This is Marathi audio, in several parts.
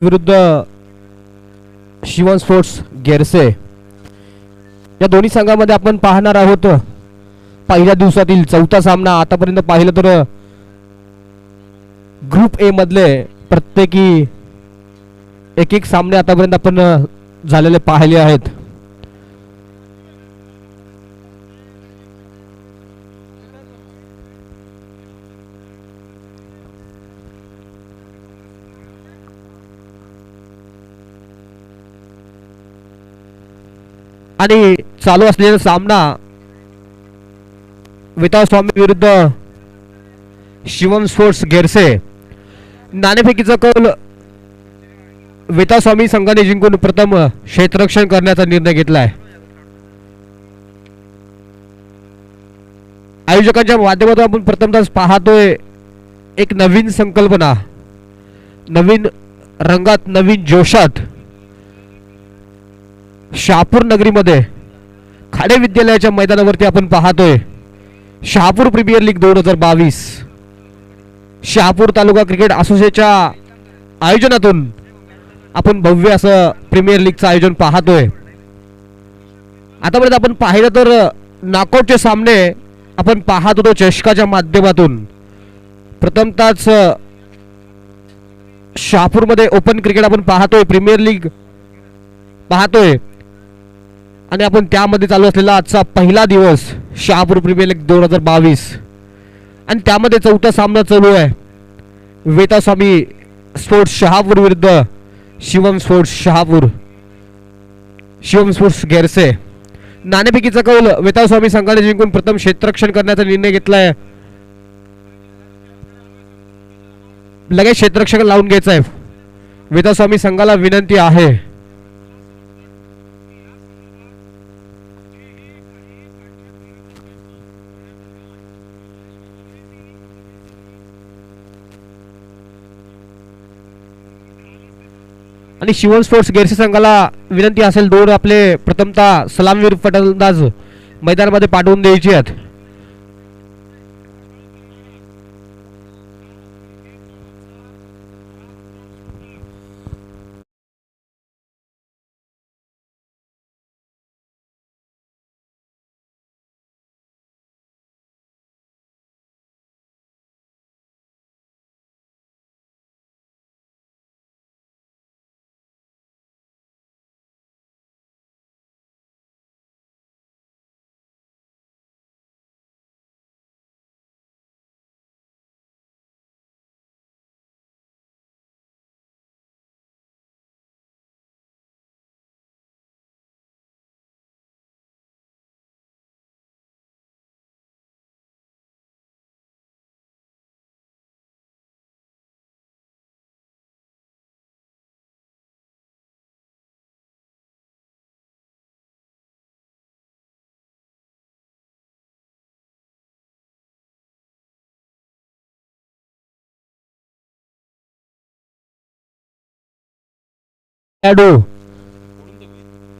विरुद्ध शिवम स्पोर्ट्स गेरसे या दोन्ही संघामध्ये आपण पाहणार आहोत पहिल्या दिवसातील चौथा सामना. आतापर्यंत पाहिलं तर ग्रुप ए मधले प्रत्येकी एक एक सामने आतापर्यंत आपण झालेले पाहिले आहेत. आणि चालू असलेला सामना विता स्वामी विरुद्ध शिवम स्पोर्ट्स गेरसे. नाणेफेकीचा कौल विता स्वामी संघाने जिंकून प्रथम क्षेत्ररक्षण करण्याचा निर्णय घेतलाय. आयोजकांच्या माध्यमातून आपण प्रथमतः पाहतोय एक नवीन संकल्पना, नवीन रंगात, नवीन जोशात शहापूर नगरीमध्ये खाडे विद्यालयाच्या मैदानावरती आपण पाहतोय शहापूर प्रीमियर लीग 2022 शहापूर तालुका क्रिकेट असोसिएशनच्या आयोजनातून आपण भव्य असं प्रीमियर लीगचं आयोजन पाहतोय. आतापर्यंत आपण पाहिलं तर नॉकआउटचे सामने आपण पाहत होतो चषकाच्या माध्यमातून. प्रथमतःच शहापूरमध्ये ओपन क्रिकेट आपण पाहतोय, प्रीमियर लीग पाहतोय आणि आपण त्यामध्ये चालू असलेला आजचा पहिला दिवस शहापूर प्रीमियर लीग 2022 आणि त्यामध्ये चौथा सामना चालू आहे वेता स्वामी स्पोर्ट्स शहापूर विरुद्ध शिवम स्पोर्ट्स शहापूर. शिवम स्पोर्ट्स गेरसे. नाणेफेकीचा कौल वेता स्वामी संघाने जिंकून प्रथम क्षेत्ररक्षण करण्याचा निर्णय घेतलाय. लगेच क्षेत्ररक्षक लावून घ्यायचा आहे. वेता स्वामी संघाला विनंती आहे. आणि शिवम स्पोर्ट्स गेरसे संघाला विनंती असेल दोन आपले प्रथमतः सलामीवीर फलंदाज मैदानामध्ये पाठवून द्यायची आहेत.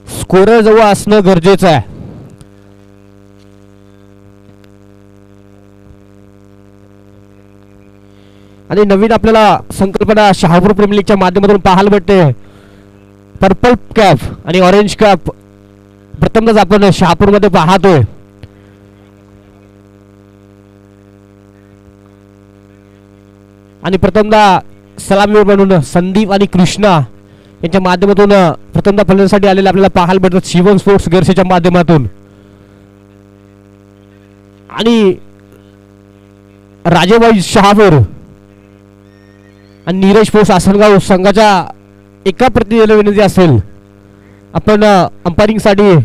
स्कोरर जवळ असणं गरजेचं आहे. आणि नवीन आपल्याला संकल्पना शहापूर प्रीमियर लीगच्या माध्यमातून पाहायला भेटते. पर्पल कॅप आणि ऑरेंज कॅप प्रथमच आपण शहापूरमध्ये पाहतोय. आणि प्रथमदा सलामीवीर म्हणून संदीप आणि कृष्णा यांच्या माध्यमातून प्रथमदा फलंदाजीसाठी आलेले आपल्याला पाहायला भेटतात शिवम स्पोर्ट्स गेरसेच्या माध्यमातून. आणि राजेबाई शहापूर आणि नीरज स्पोर्ट्स आसनगाव संघाच्या एका प्रतिनिधीला विनंती असेल आपण अंपायरिंग साठी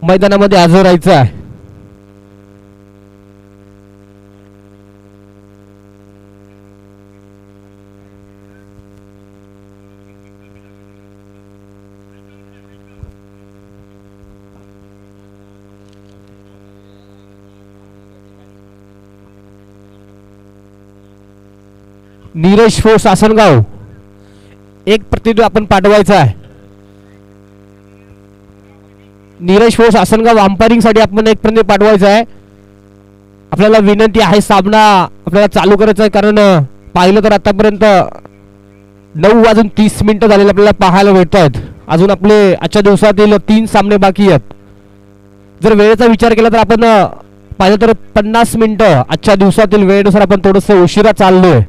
मैदानामध्ये हजर राहायचं आहे. नीरज स्पोर्ट्स आसनगाव एक प्रतिनिधी आपण पाठवायचा आहे. नीरज स्पोर्ट्स आसनगाव अंपायरिंग साठी आपण एक प्रतिनिधी पाठवायचा आहे. आपल्याला विनंती आहे सामना आपल्याला चालू करायचा आहे कारण पाहिलं तर आतापर्यंत 9:30 झालेले आपल्याला पाहायला भेटत आहेत. अजून आपले आजच्या दिवसातील 3 सामने बाकी आहेत. जर वेळेचा विचार केला तर आपण पाहिलं तर 50 मिनिटं आजच्या दिवसातील वेळेनुसार आपण थोडंसं उशिरा चाललोय.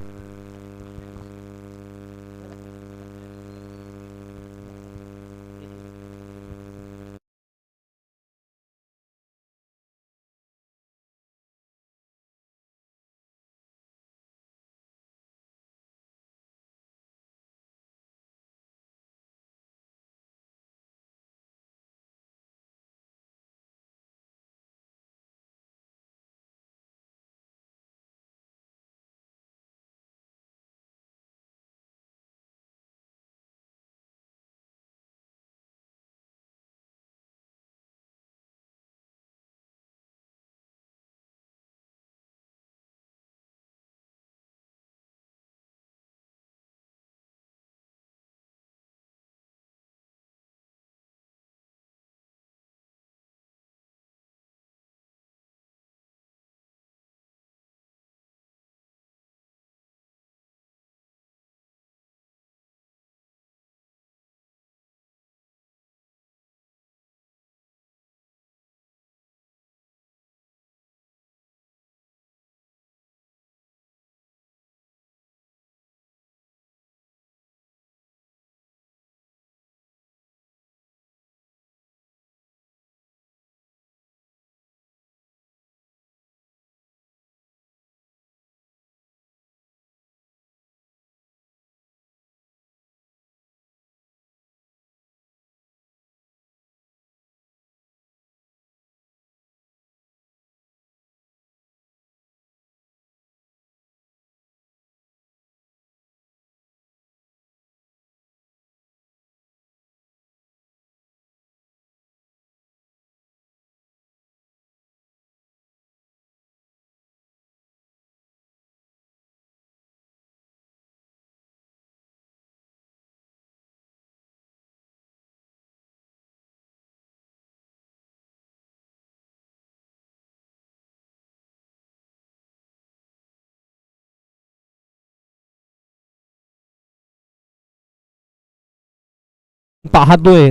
पाहतोय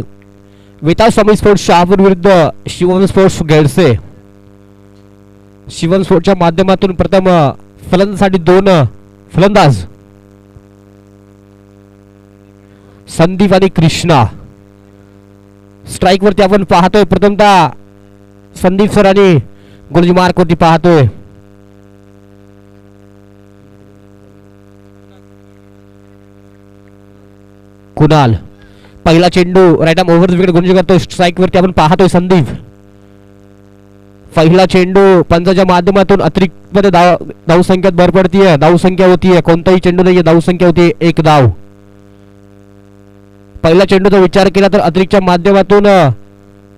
वेताळ स्वामी स्पोर्ट्स शहापूर विरुद्ध शिवम स्पोर्ट्स गेडसे. शिवम स्पोर्ट्सच्या माध्यमातून प्रथम फलंदासाठी 2 फलंदाज संदीप आणि कृष्णा. स्ट्राईक वरती आपण पाहतोय प्रथमतः संदीप सर आणि गोलजी मार्क वरती पाहतोय. कुणाल पहिला चेंडू राईट आर्म ओव्हर विकेट गुंज करतोय. स्ट्राईक वरती आपण पाहतोय संदीप. पहिला चेंडू पंचाच्या माध्यमातून अतिरिक्त मध्ये धाव संख्यात भर पडतीये. धाव संख्या होतीये कोणताही चेंडू नाहीये. धाव संख्या होती 1 धाव. पहिला चेंडूचा विचार केला तर अतिरिक्तच्या माध्यमातून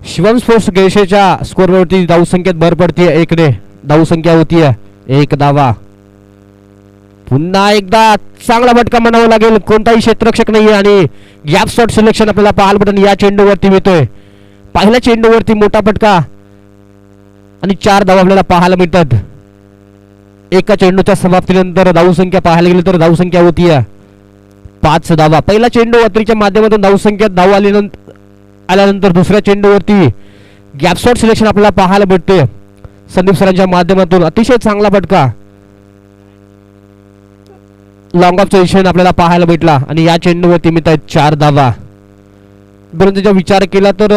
शिवम स्पोर्ट्स गेशेच्या स्कोर वरती धाव संख्येत भर पडतीये 1 ने. धाव संख्या होतीये 1 धावा. पुन्हा एकदा चांगला फटका म्हणावा लागेल. कोणताही क्षेत्ररक्षक नाहीये आणि गॅप शॉट सिलेक्शन आपल्याला पाहायला भेटून या चेंडूवरती मिळतोय. पहिल्या चेंडूवरती मोठा फटका आणि 4 धावा आपल्याला पाहायला मिळतात. एका चेंडूच्या समाप्तीनंतर धावसंख्या पाहायला गेली तर धावसंख्या होती 5 धावा. पहिला चेंडू अतिरिक्तच्या माध्यमातून धावसंख्यात धाव आल्यानंतर दुसऱ्या चेंडूवरती गॅप शॉट सिलेक्शन आपल्याला पाहायला भेटते संदीप सरांच्या माध्यमातून. अतिशय चांगला फटका लॉंग ऑफ पोझिशन आपल्याला पाहायला भेटला आणि या चेंडूवरती मिळत आहेत 4 धावा. परंतु विचार केला तर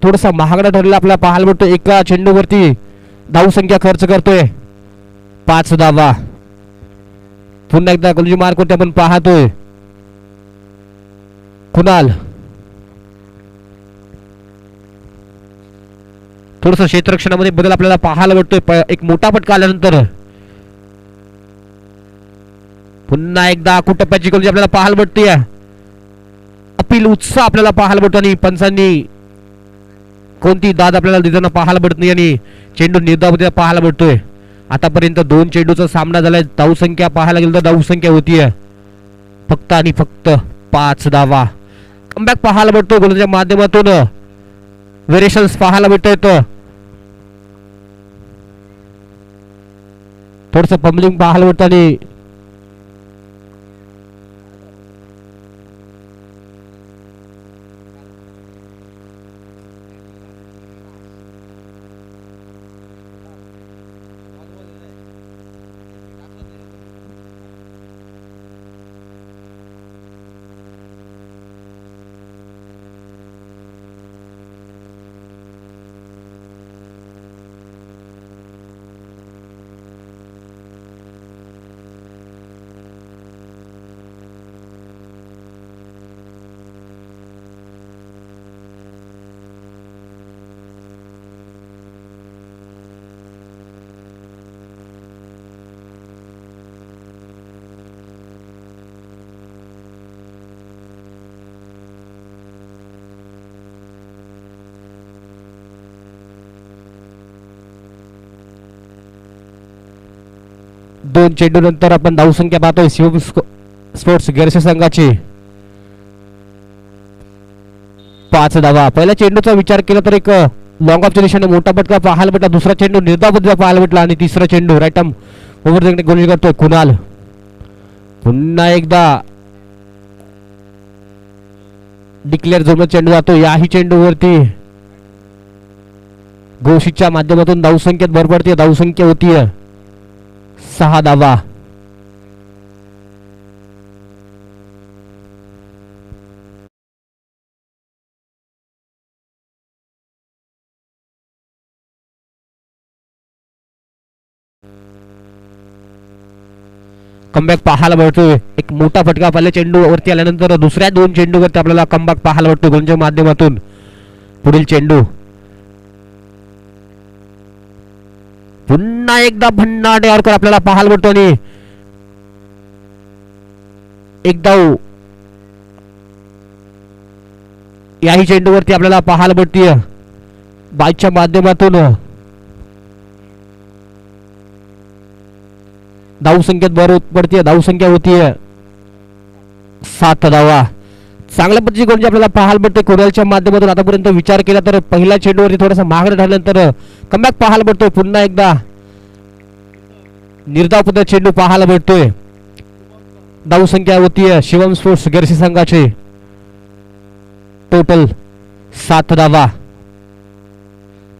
थोडासा महागडा ठरलेला आपल्याला पाहायला भेटतो. एका चेंडूवरती धावसंख्या खर्च करतोय 5 धावा. पुन्हा एकदा गोलजी मार्क वरती आपण पाहतोय कुणाल. थोडस क्षेत्ररक्षणामध्ये बदल आपल्याला पाहायला भेटतोय. एक मोठा फटका आल्यानंतर पुन्हा एकदा कुटप्प्याची गोलजी आपल्याला पाहायला भेटते. अपील उत्साह आपल्याला पाहायला भेटतो आणि पंचांनी कोणती दाद आपल्याला देताना पाहायला भेटत नाही आणि चेंडू निर्धाव पाहायला भेटतोय. आतापर्यंत 2 चेंडूचा सामना झालाय. धावसंख्या पाहायला गेलं तर धावसंख्या होतीये फक्त आणि फक्त 5 धावा. कमबॅक पाहायला भेटतो गोलंदाजाच्या माध्यमातून. व्हेरिएशन्स पाहायला भेटत. थोडस पंबलिंग पाहायला भेटतं आणि 2 चेंडू नंतर आपण धावसंख्या पाहतोय शिवम स्पोर्ट्स गिरसे संघाची 5 धावा. पहिल्या चेंडूचा विचार केला तर एक लॉंग ऑफच्या दिशेने मोठा फटका पाहायला भेटला. दुसरा चेंडू निर्धाव पद्धतीने पाहायला भेटला आणि तिसरा चेंडू राईट आर्म ओव्हर गोल करतोय कुणाल. पुन्हा एकदा डिक्लेअर झोन चेंडू जातो. याही चेंडूवरती गोशीच्या माध्यमातून धावसंख्येत भर पडते. धावसंख्या होती 6 धावा. कमबॅक पाहायला मिळतोय. एक मोठा फटका पहिल्या चेंडू वरती आल्यानंतर दुसऱ्या 2 चेंडूवरती आपल्याला कमबॅक पाहायला मिळतो गोलच्या माध्यमातून. पुढील चेंडू पुन्हा एकदा भन्नाट यॉर्कर आपल्याला पाहायला मिळतो आणि एक धाव याही चेंडूवरती आपल्याला पाहायला मिळते बाईच्या माध्यमातून. धावसंख्येत भर पडते. धावसंख्या होतीये 7 धावा. चांगल्या पद्धतीची गोलंदाजी आपल्याला पाहायला भेटते कुणालच्या माध्यमातून. आतापर्यंत विचार केला तर पहिल्या चेंडूवरती थोडासा मागणं झाल्यानंतर कमबॅक पाहायला भेटतोय. पुन्हा एकदा निर्धाव पद्धत चेंडू पाहायला भेटतोय. धावसंख्या होतीये शिवम स्पोर्ट्स गिरसे संघाची टोटल 7 धावा.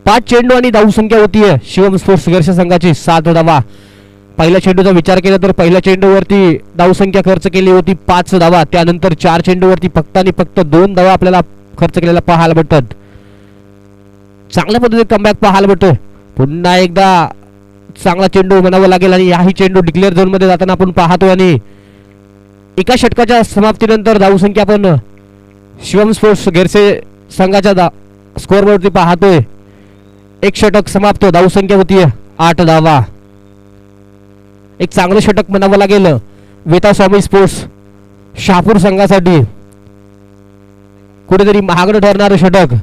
5 चेंडू आणि धावसंख्या होतीये शिवम स्पोर्ट्स गिरसे संघाची 7 धावा. पहिल्या चेंडूचा विचार केला तर पहिल्या चेंडूवरती धावसंख्या खर्च केली होती 5 धावा. त्यानंतर 4 चेंडूवरती फक्त आणि फक्त 2 धावा आपल्याला खर्च केलेला पाहायला भेटतात. चांगल्या पद्धतीने कमबॅक पाहायला भेटतोय. पुन्हा एकदा चांगला चेंडू म्हणावा लागेल आणि याही चेंडू डिक्लेअर झोन मध्ये जाताना आपण पाहतोय आणि एका षटकाच्या समाप्तीनंतर धावसंख्या आपण शिवम स्पोर्ट्स गिरसे संघाच्या स्कोअरवरती पाहतोय. एक षटक समाप्त. धावसंख्या होती 8 धावा. एक चांगलं षटक म्हणावं लागेल वेता स्वामी स्पोर्ट्स शहापूर संघासाठी. कुठेतरी महागडं ठरणारं षटक.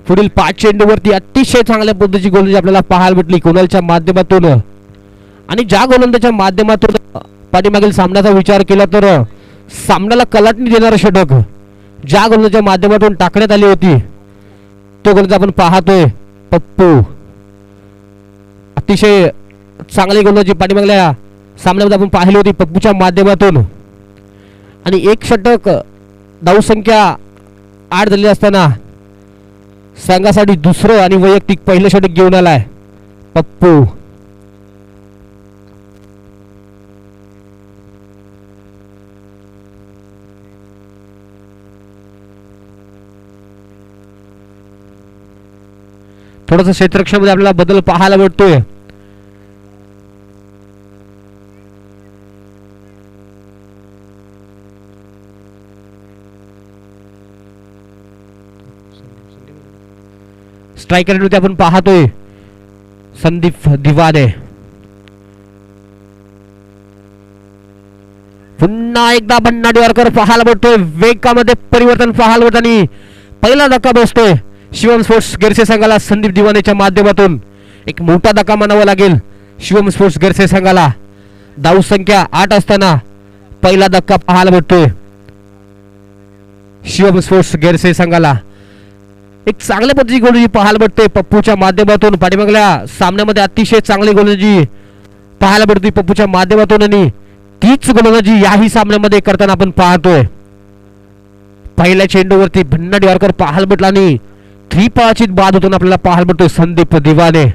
पुढील 5 चेंडूवरती अतिशय चांगल्या पद्धतीची गोलंदाजी आपल्याला पाहायला भेटली कुणालच्या माध्यमातून. आणि ज्या गोलंदाजाच्या माध्यमातून पाठीमागील सामन्याचा विचार केला तर सामन्याला कलाटणी देणारं षटक ज्या गोलंदाजाच्या माध्यमातून टाकण्यात आली होती तो गोलंदाज आपण पाहतोय पप्पू. अतिशय चांगली गोलंदाजी पाठीमागल्या सामन्यामध्ये आपण पाहिली होती पप्पूच्या माध्यमातून. आणि एक षटक धावसंख्या 8 झाली असताना संघासाठी दुसरं आणि वैयक्तिक पहिलं षटक घेऊन आलाय पप्पू. थोडस क्षेत्ररक्षणामध्ये आपल्याला बदल पाहायला भेटतोय. स्ट्रायकर आपण पाहतोय संदीप दिवाने. पुन्हा एकदा भन्नाट यॉर्कर पाहायला भेटतोय. वेगामध्ये परिवर्तन पाहायला भेटत आणि पहिला धक्का बसतोय शिवम स्पोर्ट्स गिरसे संघाला संदीप दिवानेच्या माध्यमातून. एक मोठा धक्का म्हणावा लागेल शिवम स्पोर्ट्स गिरसे संघाला. धावसंख्या 8 असताना पहिला धक्का पाहायला भेटतोय शिवम स्पोर्ट्स गिरसे संघाला. एक चांगल्या पद्धतीची गोलंदाजी पाहायला भेटते पप्पूच्या माध्यमातून. पाठीमागल्या सामन्यामध्ये अतिशय चांगली गोलंदाजी पाहायला भेटते पप्पूच्या माध्यमातून आणि तीच गोलंदाजी याही सामन्यामध्ये करताना आपण पाहतोय. पहिल्या चेंडूवरती भन्नाट यॉर्कर पाहायला भेटला आणि 3 पाळाची बाद होताना आपल्याला पाहायला भेटतोय संदीप दिवाने.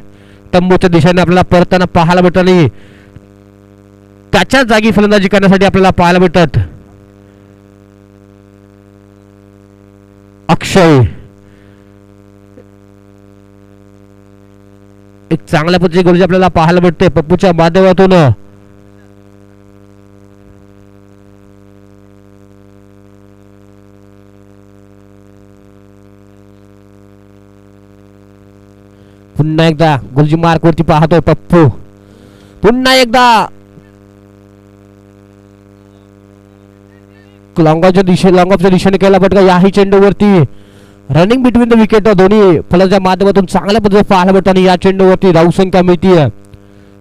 तंबूच्या दिशेने आपल्याला परताना पाहायला भेटत आणि त्याच्या जागी फलंदाजी करण्यासाठी आपल्याला पाहायला भेटत अक्षय. एक चांगल्या पद्धतीची गोलंदाजी आपल्याला पाहायला भेटते पप्पूच्या माध्यमातून. पुन्हा एकदा गोलजी मार्क वरती पाहतोय पप्पू. पुन्हा एकदा लॉंगॉफच्या दिशेने केला फटका. याही चेंडूवरती रनिंग बिटवीन द विकेट दोन्ही फलंदाजाच्या माध्यमातून चांगल्या पद्धतीने पाहायला भेटतो आणि या चेंडूवरती धावसंख्या मिळतीये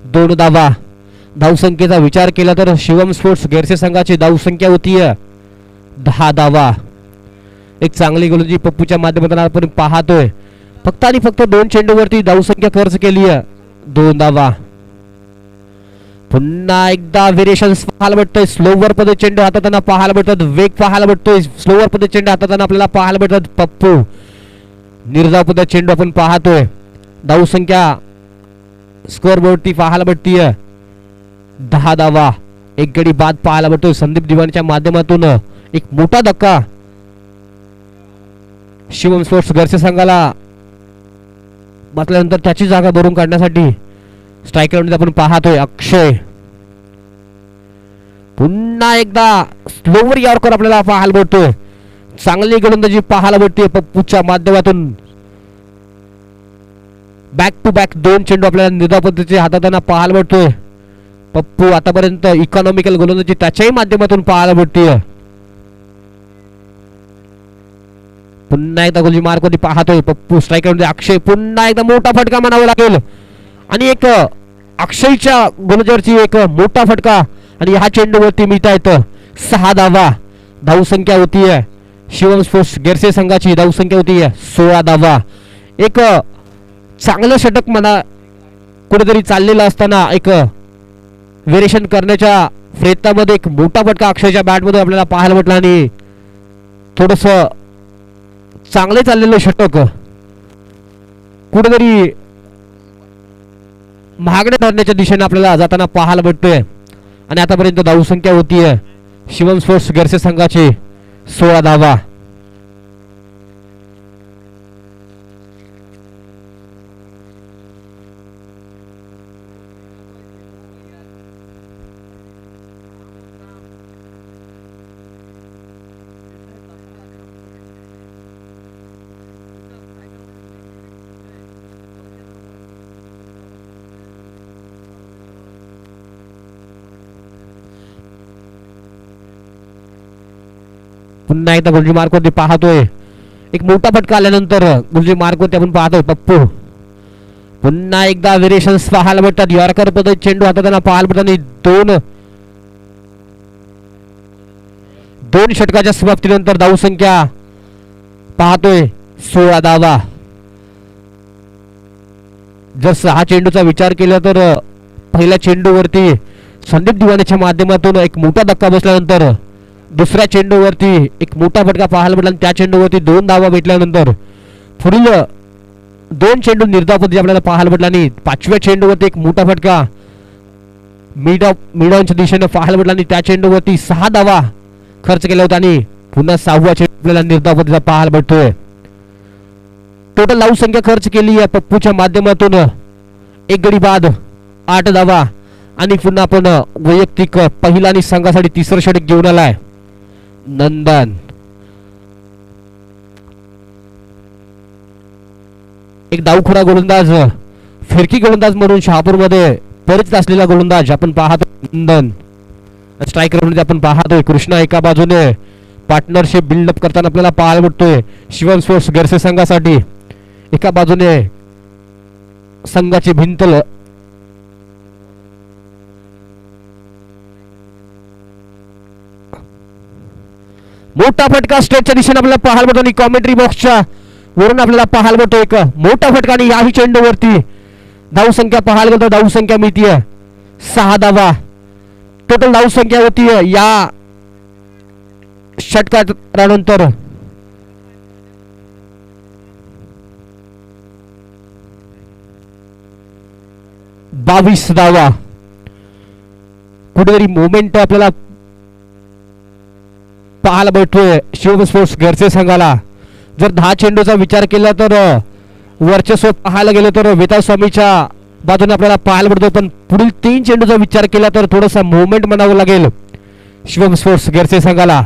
2 धावा. धावसंख्येचा विचार केला तर शिवम स्पोर्ट्स गेरसे संघाची धावसंख्या होती 10 धावा. एक चांगली गोलंदाजी पप्पूच्या माध्यमातून आपण पाहतोय. फक्त आणि फक्त 2 चेंडूवरती धावसंख्या खर्च केली 2 धावा. पुन्हा एकदा व्हेरिएशन्स पाहायला भेटतोय. स्लोवर पद्धत चेंडू हाताळताना पाहायला भेटतात. वेग पाहायला भेटतोय. स्लोवर पद्धत चेंडू हाताळताना आपल्याला पाहायला भेटतात पप्पू. निर्धाव पद्धत चेंडू आपण पाहतोय. धावसंख्या स्कोअर बोर्डती पाहायला भेटतीये 10 धावा. एक गडी बाद पाहायला भेटतोय संदीप दिवाणीच्या माध्यमातून. एक मोठा धक्का शिवम स्पोर्ट्स गेरसे संघाला बसल्यानंतर त्याची जागा भरून काढण्यासाठी स्ट्रायकर आपण पाहतोय अक्षय. पुन्हा एकदा स्लोवर यॉर्कर आपल्याला पाहायला भेटतोय. चांगली गोलंदाजी पाहायला भेटते पप्पूच्या माध्यमातून. बॅक टू बॅक 2 चेंडू आपल्याला निर्धाव पद्धतीचे हाताळताना पाहायला भेटतोय. पप्पू आतापर्यंत इकॉनॉमिकल गोलंदाजी त्याच्याही माध्यमातून पाहायला भेटते. पुन्हा एकदा गोलजी मार्क वरती पाहतोय पप्पू. स्ट्रायकर अक्षय. पुन्हा एकदा मोठा फटका म्हणावा लागेल आणि एक अक्षयच्या गोलंदाजीवरची एक मोठा फटका आणि ह्या चेंडूवरती मिळता येतं 6 धावा. धावसंख्या होतीये शिवम स्पोर्ट्स गेरसे संघाची धावसंख्या होती 16 धावा. एक चांगलं षटक म्हणा कुठेतरी चाललेलं असताना एक व्हेरिएशन करण्याच्या प्रयत्नामध्ये एक मोठा फटका अक्षयच्या बॅटमध्ये आपल्याला पाहायला भेटला आणि थोडस चांगले चाललेलं षटक कुठेतरी महागडे ठरण्याच्या दिशेने आपल्याला जाताना पाहायला भेटतोय. आणि आतापर्यंत धावसंख्या होतीये शिवम स्पोर्ट्स गेरसे संघाची 16 धावा. पुन्हा एकदा गुलजी मार्क वरती पाहतोय. एक मोठा फटका आल्यानंतर गुलजी मार्क वरती आपण पाहतोय पप्पू. पुन्हा एकदा व्हेरिएशन्स पाहायला भेटतात. यॉर्कर पद्धत चेंडू हाताळताना पाहायला भेटतात आणि दोन षटकाच्या समाप्तीनंतर धावसंख्या पाहतोय 16 धावा. जर 6 चेंडूचा विचार केला तर पहिल्या चेंडूवरती संदीप दिवाणीच्या माध्यमातून एक मोठा धक्का बसल्यानंतर दुसऱ्या चेंडूवरती एक मोठा फटका पाहायला भेटला आणि त्या चेंडूवरती 2 धावा भेटल्यानंतर पुढील 2 चेंडू निर्धाव पद्धती आपल्याला पाहायला भेटला आणि 5व्या चेंडूवरती एक मोठा फटका मिडॉनच्या दिशेने पाहायला भेटला आणि त्या चेंडूवरती 6 धावा खर्च केला होता आणि पुन्हा 6व्या चेंडू आपल्याला निर्धाव पद्धतीचा पाहायला भेटतोय. टोटल धावसंख्या खर्च केली आहे पप्पूच्या माध्यमातून एक गडी बाद 8 धावा आणि पुन्हा आपण वैयक्तिक पहिला आणि संघासाठी तिसरं षटक घेऊन आलाय नंदन. एक डावखोरा गोलंदाज फिरकी गोलंदाज म्हणून शहापूरमध्ये परिचित असलेला गोलंदाज आपण पाहतो नंदन. स्ट्रायकर मध्ये आपण पाहतोय कृष्णा एका बाजूने पार्टनरशिप बिल्डअप करताना आपल्याला पाहायला भेटतोय शिवम स्पोर्ट्स गेरसे संघासाठी. एका बाजूने संघाची भिंत मोठा फटका स्टेटच्या दिशेने आपल्याला पाहायला भेटतो आणि कॉमेंट्री बॉक्सच्या वरून आपल्याला पाहायला भेटतो एक मोठा फटका आणि याही चेंडूवरती धावसंख्या पाहायला भेटतो. धावसंख्या मिळतीये 6 धावा. टोटल धावसंख्या होती या षटकानंतर 22 धावा. कुठेतरी मोमेंट आपल्याला पाहायला भेटतोय शिवम स्पोर्ट्स गेरसे संघाला. जर 10 चेंडूचा विचार केला तर वर्चस्व पाहायला गेलं तर वेताळ स्वामीच्या बाजूने आपल्याला पाहायला भेटतो. पण पुढील 3 चेंडूचा विचार केला तर थोडासा मुवमेंट म्हणावं लागेल शिवम स्पोर्ट्स गेरसे संघाला.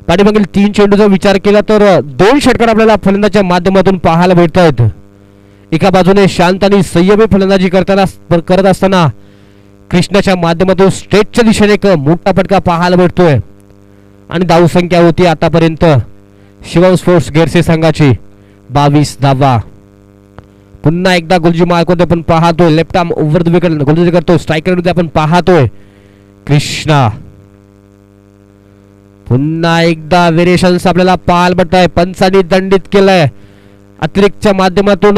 पाठीमागील 3 चेंडूचा विचार केला तर 2 षटकार आपल्याला फलंदाच्या माध्यमातून पाहायला भेटत आहेत. एका बाजूने शांत आणि संयमी फलंदाजी करत असताना कृष्णाच्या माध्यमातून स्ट्रेटच्या दिशेने एक मोठा फटका पाहायला भेटतोय आणि धावसंख्या होती आतापर्यंत शिवम स्पोर्ट्स गेरसे संघाची 22 धावा. पुन्हा एकदा गोलजी मार्कमध्ये आपण पाहतोय left arm over the wicket गोलंदाजी करतोय. स्ट्रायकर मध्ये आपण पाहतोय कृष्णा. पुन्हा एकदा व्हेरिएशन्स आपल्याला पाहायला भेटत आहे. पंचांनी दंडित केलंय अतिरिक्तच्या माध्यमातून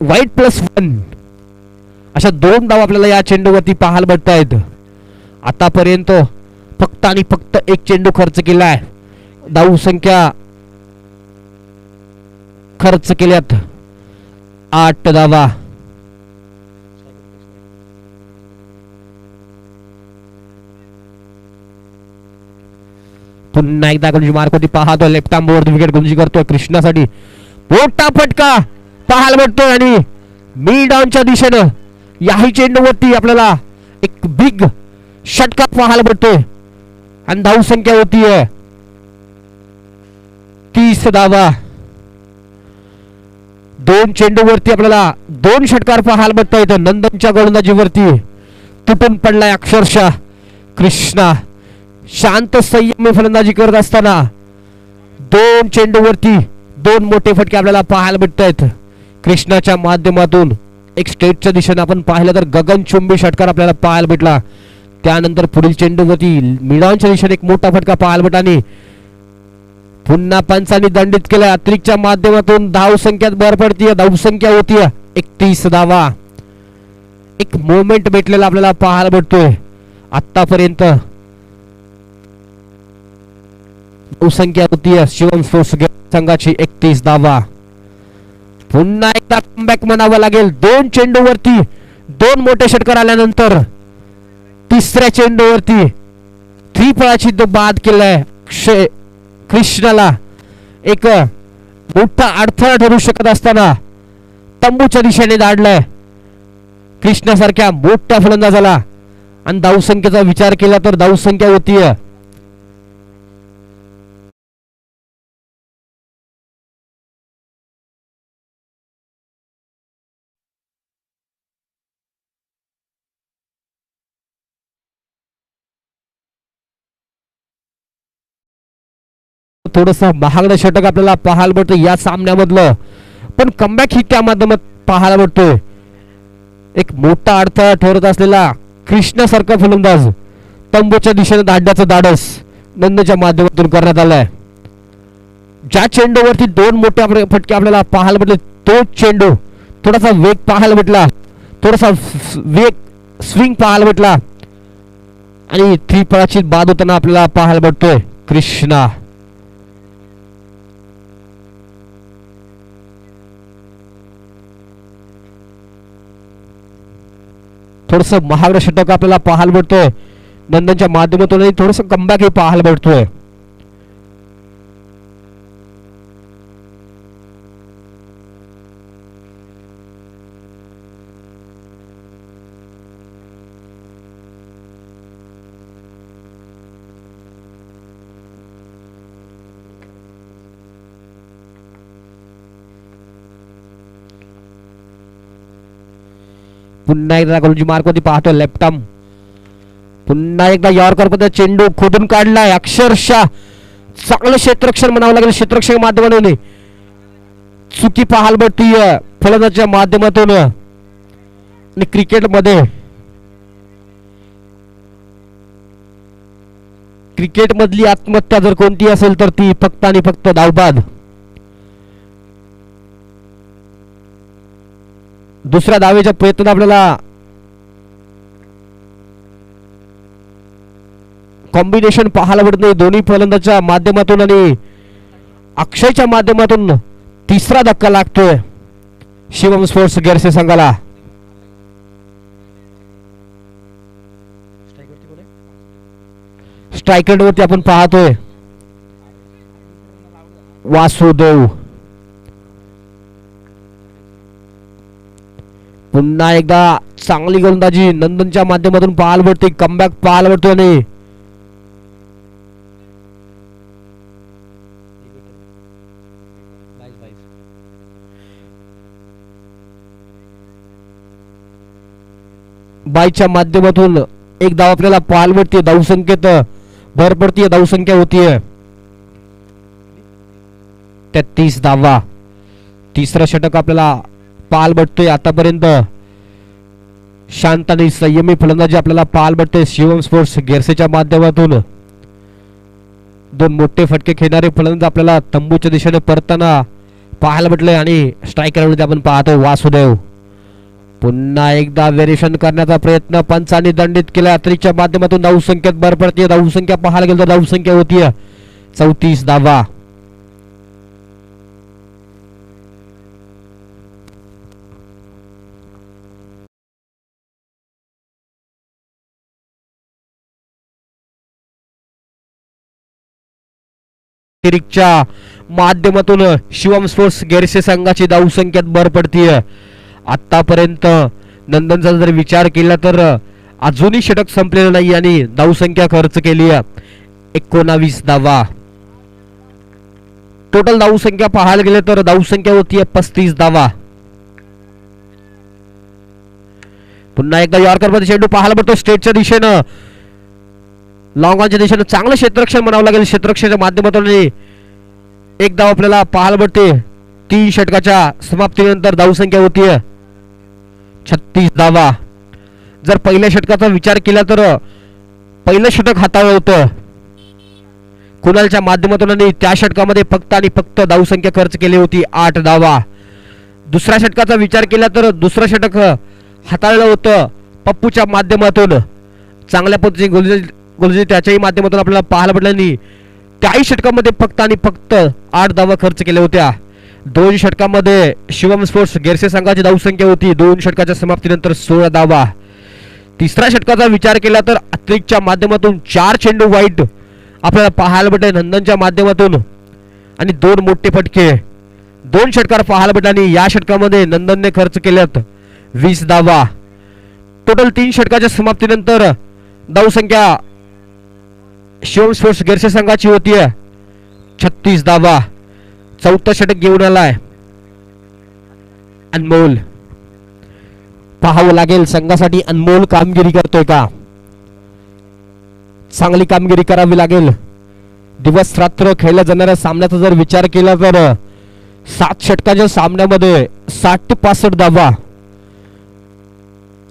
वाईट +1 अशा 2 धावा आपल्याला या चेंडूवरती पाहायला भेटत आहेत. आतापर्यंत फक्त आणि फक्त एक चेंडू खर्च केलाय. धाव संख्या खर्च केल्यात 8 धावा. पुन्हा एकदा गोलंदाजी मार्कवरती पाहतोय left arm over the wicket गोलंदाजी करतोय कृष्णासाठी. मोठा फटका पाहायला भेटतोय आणि मिड डाऊनच्या दिशेनं याही चेंडूवरती आपल्याला एक बिग षटकार पाहायला भेटतोय आणि धाव संख्या होतीये 30 धावा. 2 चेंडूवरती आपल्याला 2 षटकार पाहायला भेटत आहेत. नंदनच्या गोलंदाजीवरती तुटून पडलाय अक्षरशः कृष्णा. शांत संयमी फलंदाजी करत असताना 2 चेंडूवरती 2 मोठे फटके आपल्याला पाहायला भेटत आहेत कृष्णाच्या माध्यमातून. एक स्ट्रेटच्या दिशेने आपण पाहिलं तर गगनचुंबी षटकार आपल्याला पाहायला भेटला. त्यानंतर पुढील चेंडूवरती मिडानच्या दिशेने एक मोठा फटका पाहायला भेटला आणि पुन्हा पंचांनी दंडित केलं. अतिरिक्तच्या माध्यमातून धाव संख्यात भर पडतीये. धाव संख्या होतीये 31 धावा. एक मोमेंट भेटलेला आपल्याला पाहायला भेटतोय. आतापर्यंत धावसंख्या होतीये शिवम स्पोर्ट्स संघाची 31 धावा. पुन्हा एकदा कमबॅक म्हणावं लागेल. 2 चेंडूवरती 2 मोठे षटकार आल्यानंतर तिसऱ्या चेंडूवरती 3 फळाची बाद केलाय कृष्णाला. एक मोठा अडथळा ठरू शकत असताना तंबूच्या दिशेने धाडलाय कृष्णासारख्या मोठ्या फलंदाजाला. आणि धावसंख्येचा विचार केला तर धावसंख्या होतीये थोडस महागडं षटक आपल्याला पाहायला भेटतं या सामन्यामधलं. पण कमबॅक ही त्या माध्यमात पाहायला भेटतोय. एक मोठा अडथळा ठरत असलेला कृष्णासारखा फलंदाज तंबूच्या दिशेने धाडण्याचं धाडस नंदच्या माध्यमातून करण्यात आलाय. ज्या चेंडूवरती 2 मोठे फटके आपल्याला पाहायला भेटले तोच चेंडू थोडासा वेग पाहायला भेटला. थोडासा वेग स्विंग पाहायला भेटला आणि 3 फळाची बाद होताना आपल्याला पाहायला भेटतोय कृष्णा. थोडस महागडं षटक आपल्याला पाहायला भेटतोय नंदनच्या माध्यमातून. थोडस कमबॅक हे पाहायला भेटतोय. पुन्हा एकदा गोलंदाजी मार्कवरती पाहतोय लेफ्ट आर्म. पुन्हा एकदा यॉर्कर मध्ये चेंडू खोदून काढलाय. अक्षरशः चांगलं क्षेत्ररक्षण म्हणावं लागेल. क्षेत्ररक्षक माध्यमातून चुकी पाहायला भेटतीये फलंदाजाच्या माध्यमातून. आणि क्रिकेट मधली आत्महत्या जर कोणती असेल तर ती फक्त आणि फक्त धावबाद. दुसऱ्या धावेच्या प्रयत्नात आपल्याला कॉम्बिनेशन पाहायला भेटत नाही दोन्ही फलंदाजाच्या माध्यमातून आणि अक्षयच्या माध्यमातून. तिसरा धक्का लागतोय शिवम स्पोर्ट्स गेरसे संघाला. स्ट्रायकर वरती आपण पाहतोय वासुदेव. पुन्हा एकदा चांगली गोलंदाजी नंदनच्या माध्यमातून पाहायला भेटते. कमबॅक पाहायला भेटतोय आणि बाईच्या माध्यमातून एक धाव आपल्याला पाहायला भेटते. धावसंख्येत भर पडतीये. धावसंख्या होतीये 33 धावा. तिसरं षटक आपल्याला पाहायला भेटतोय आतापर्यंत. शांत आणि संयमी फलंदाजी आपल्याला पाहायला भेटते शिवम स्पोर्ट्स गेरसेच्या माध्यमातून. दोन मोठे फटके खेळणारे फलंदाज आपल्याला तंबूच्या दिशेने परतताना पाहायला भेटले आणि स्ट्रायकरमध्ये आपण पाहतो वासुदेव. पुन्हा एकदा व्हेरिएशन करण्याचा प्रयत्न पंचांनी दंडित केला. अतिरिक्तच्या माध्यमातून धावसंख्येत भर पडते. धावसंख्या पाहायला गेलं तर धावसंख्या होती 34 धावा. अतिरिक्तच्या माध्यमातून शिवम स्पोर्ट्स गेरसे संघाची धावसंख्येत भर पडतीये. आतापर्यंत नंदनचा जर विचार केला तर अजूनही षटक संपलेलं नाही आणि धावसंख्या खर्च केली 19 धावा. टोटल धावसंख्या पाहायला गेले तर धावसंख्या होती 35 धावा. पुन्हा एकदा यॉर्कर मध्ये चेंडू पाहायला भेटतो स्टेटच्या दिशेनं. लॉंग ऑनच्या दिशेनं चांगलं क्षेत्ररक्षण म्हणावं लागेल. क्षेत्ररक्षणाच्या माध्यमातून एक धाव आपल्याला पाहायला भेटते. 3 षटकाच्या समाप्तीनंतर धावसंख्या होती 36 धावा. जर पहिल्या षटकाचा विचार केला तर पहिलं षटक हाताळलं होतं कुणालच्या माध्यमातून आणि त्या षटकामध्ये फक्त आणि फक्त धावसंख्या खर्च केली होती 8 धावा. दुसऱ्या षटकाचा विचार केला तर दुसरं षटक हाताळलं होतं पप्पूच्या माध्यमातून. चांगल्या पद्धतीने गोलंदाजी त्याच्याही माध्यमातून आपल्याला पाहायला भेटलं आणि त्याही षटकामध्ये फक्त आणि फक्त 8 धावा खर्च केल्या होत्या. 2 षटकामध्ये शिवम स्पोर्ट्स गेरसे संघाची धावसंख्या होती 2 षटकाच्या समाप्तीनंतर 16 धावा. तिसऱ्या षटकाचा विचार केला तर अतिरिक्तच्या माध्यमातून 4 चेंडू वाईट आपल्याला पाहायला भेटले नंदनच्या माध्यमातून आणि 2 मोठे फटके 2 षटकार पाहायला भेटले आणि या षटकामध्ये नंदनने खर्च केल्यात 20 धावा. टोटल 3 षटकाच्या समाप्तीनंतर धावसंख्या शिवम स्पोर्ट्स गेरसे संघाची होती 36 धावा. 4थं षटक घेऊन आलाय अनमोल. पाहावं लागेल संघासाठी अनमोल कामगिरी करतोय का. चांगली कामगिरी करावी लागेल. दिवस रात्र खेळल्या जाणाऱ्या सामन्याचा जर विचार केला तर 7 षटकाच्या सामन्यामध्ये 60 ते 65 धावा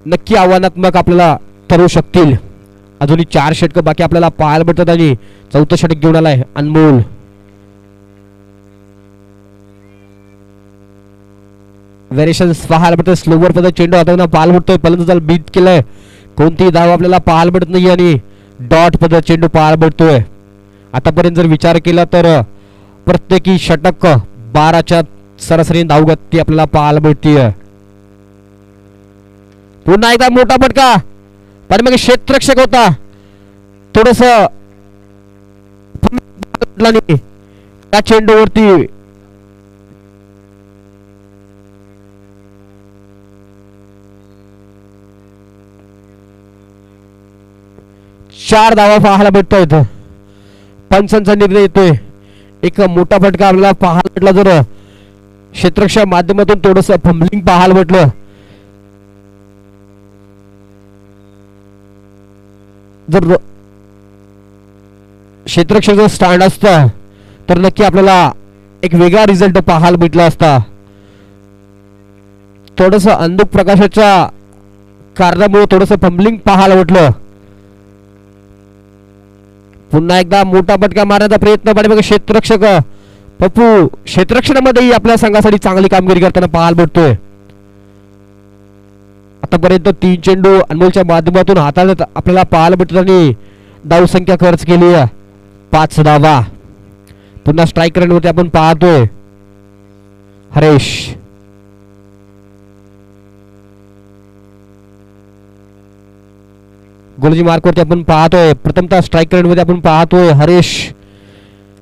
नक्की आव्हानात्मक आपल्याला ठरू शकतील. अजूनही 4 षटक बाकी आपल्याला पाहायला भेटतात आणि 4थं षटक घेऊन आलाय अनमोल. व्हेरिएशन्स पाहायला भेटतं. स्लोवर पद्धत चेंडू हाताळताना पाहायला भेटतोय. फलंदाजाला बीट केलंय. कोणतीही धाव आपल्याला पाहायला भेटत नाही आणि डॉट पद्धत चेंडू पाहायला भेटतोय. आतापर्यंत जर विचार केला तर प्रत्येकी षटक 12च्या सरासरी धावगती आपल्याला पाहायला भेटतीये. पुन्हा एकदा मोठा फटका पण मग क्षेत्ररक्षक होता थोडस त्या चेंडूवरती चार धावा पाहायला भेटतोय. पंचांचा निर्णय येतोय. एक मोठा फटका आपल्याला पाहायला भेटला. जर क्षेत्ररक्षक माध्यमातून थोडस फंबलिंग पाहायला भेटलं जर क्षेत्ररक्षक स्टँड असता तर नक्की आपल्याला एक वेगळा रिझल्ट पाहायला भेटला असता. थोडस अंधुक प्रकाशाच्या कारणामुळे थोडस फंबलिंग पाहायला भेटलं. पुन्हा एकदा मोठा फटका मारण्याचा प्रयत्न पाहिजे. क्षेत्ररक्षक पप्पू क्षेत्ररक्षणामध्येही आपल्या संघासाठी चांगली कामगिरी करताना पाहायला भेटतोय. आतापर्यंत 3 चेंडू अनमोलच्या माध्यमातून हाताळत आपल्याला पाहायला भेटत आणि धावसंख्या खर्च केली 5 धावा. पुन्हा स्ट्राईक रेटवरती आपण पाहतोय हरेश. गोलंदाजी मार्कवरती आपण पाहतोय प्रथमतः स्ट्राईक रेटमध्ये आपण पाहतोय हरेश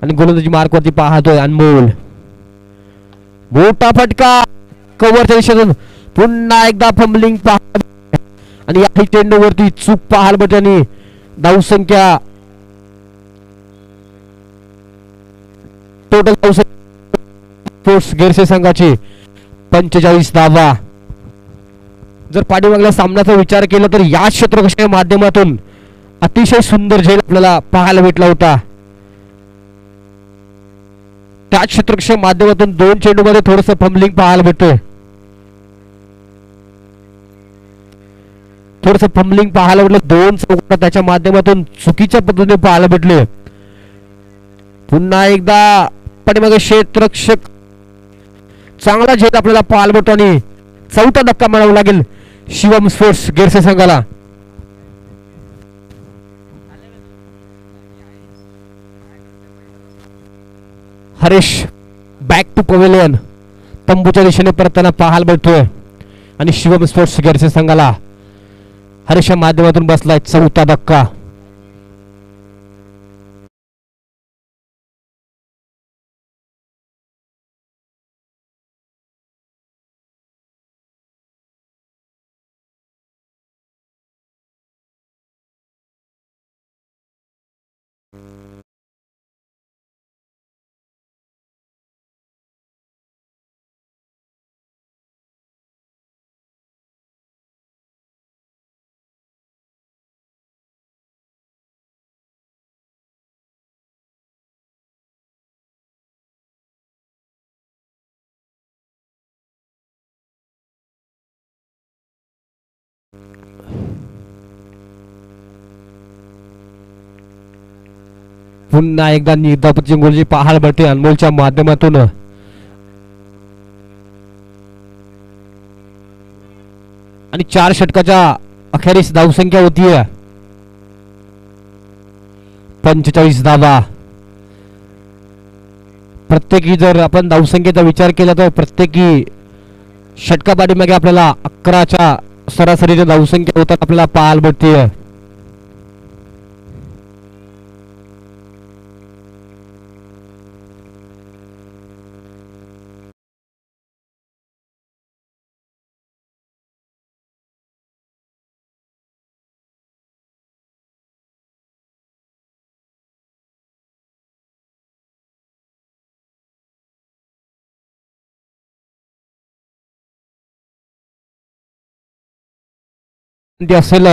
आणि गोलंदाजी मार्कवरती पाहतोय अनमोल. मोठा फटका कव्हरच्या दिशेतून पुन्हा एकदा फंबलिंग आणि या चेंडूवरती चूक पाहायला भेटते आणि धावसंख्या टोटल धावसंख्या गेरसे संघाची 45 धावा. जर पाठीमागल्या सामन्याचा विचार केला तर या क्षेत्ररक्षणाच्या माध्यमातून अतिशय सुंदर झेल आपल्याला पाहायला भेटला होता. त्याच क्षेत्ररक्षक माध्यमातून 2 चेंडूमध्ये थोडंसं फंबलिंग पाहायला भेटतोय. थोडंसं फंबलिंग पाहायला भेटलं. 2 चौकार त्याच्या माध्यमातून चुकीच्या पद्धतीने पाहायला भेटले. पुन्हा एकदा पाठीमागे क्षेत्ररक्षक चांगला झेल आपल्याला पाहायला भेटतो आणि चौथा धक्का मिळावा लागेल शिवम स्पोर्ट्स गिरसे संघाला. हरीश बॅक टू पवेलियन तंबूच्या दिशेने परतताना पाहायला भेटतोय आणि शिवम स्पोर्ट्स गिरसे संघाला हरीशच्या माध्यमातून बसलाय चौथा धक्का. पुन्हा एकदा निर्धावपतीची गोलजी पाहायला भेटते अनमोलच्या माध्यमातून. आणि 4 षटकाच्या अखेरीस धावसंख्या होती 45 धावा. प्रत्येकी जर आपण धावसंख्येचा विचार केला तर प्रत्येकी षटका पाठीमागे आपल्याला 11च्या सरासरीच्या धावसंख्या होतात आपल्याला पाहायला भेटते. असेल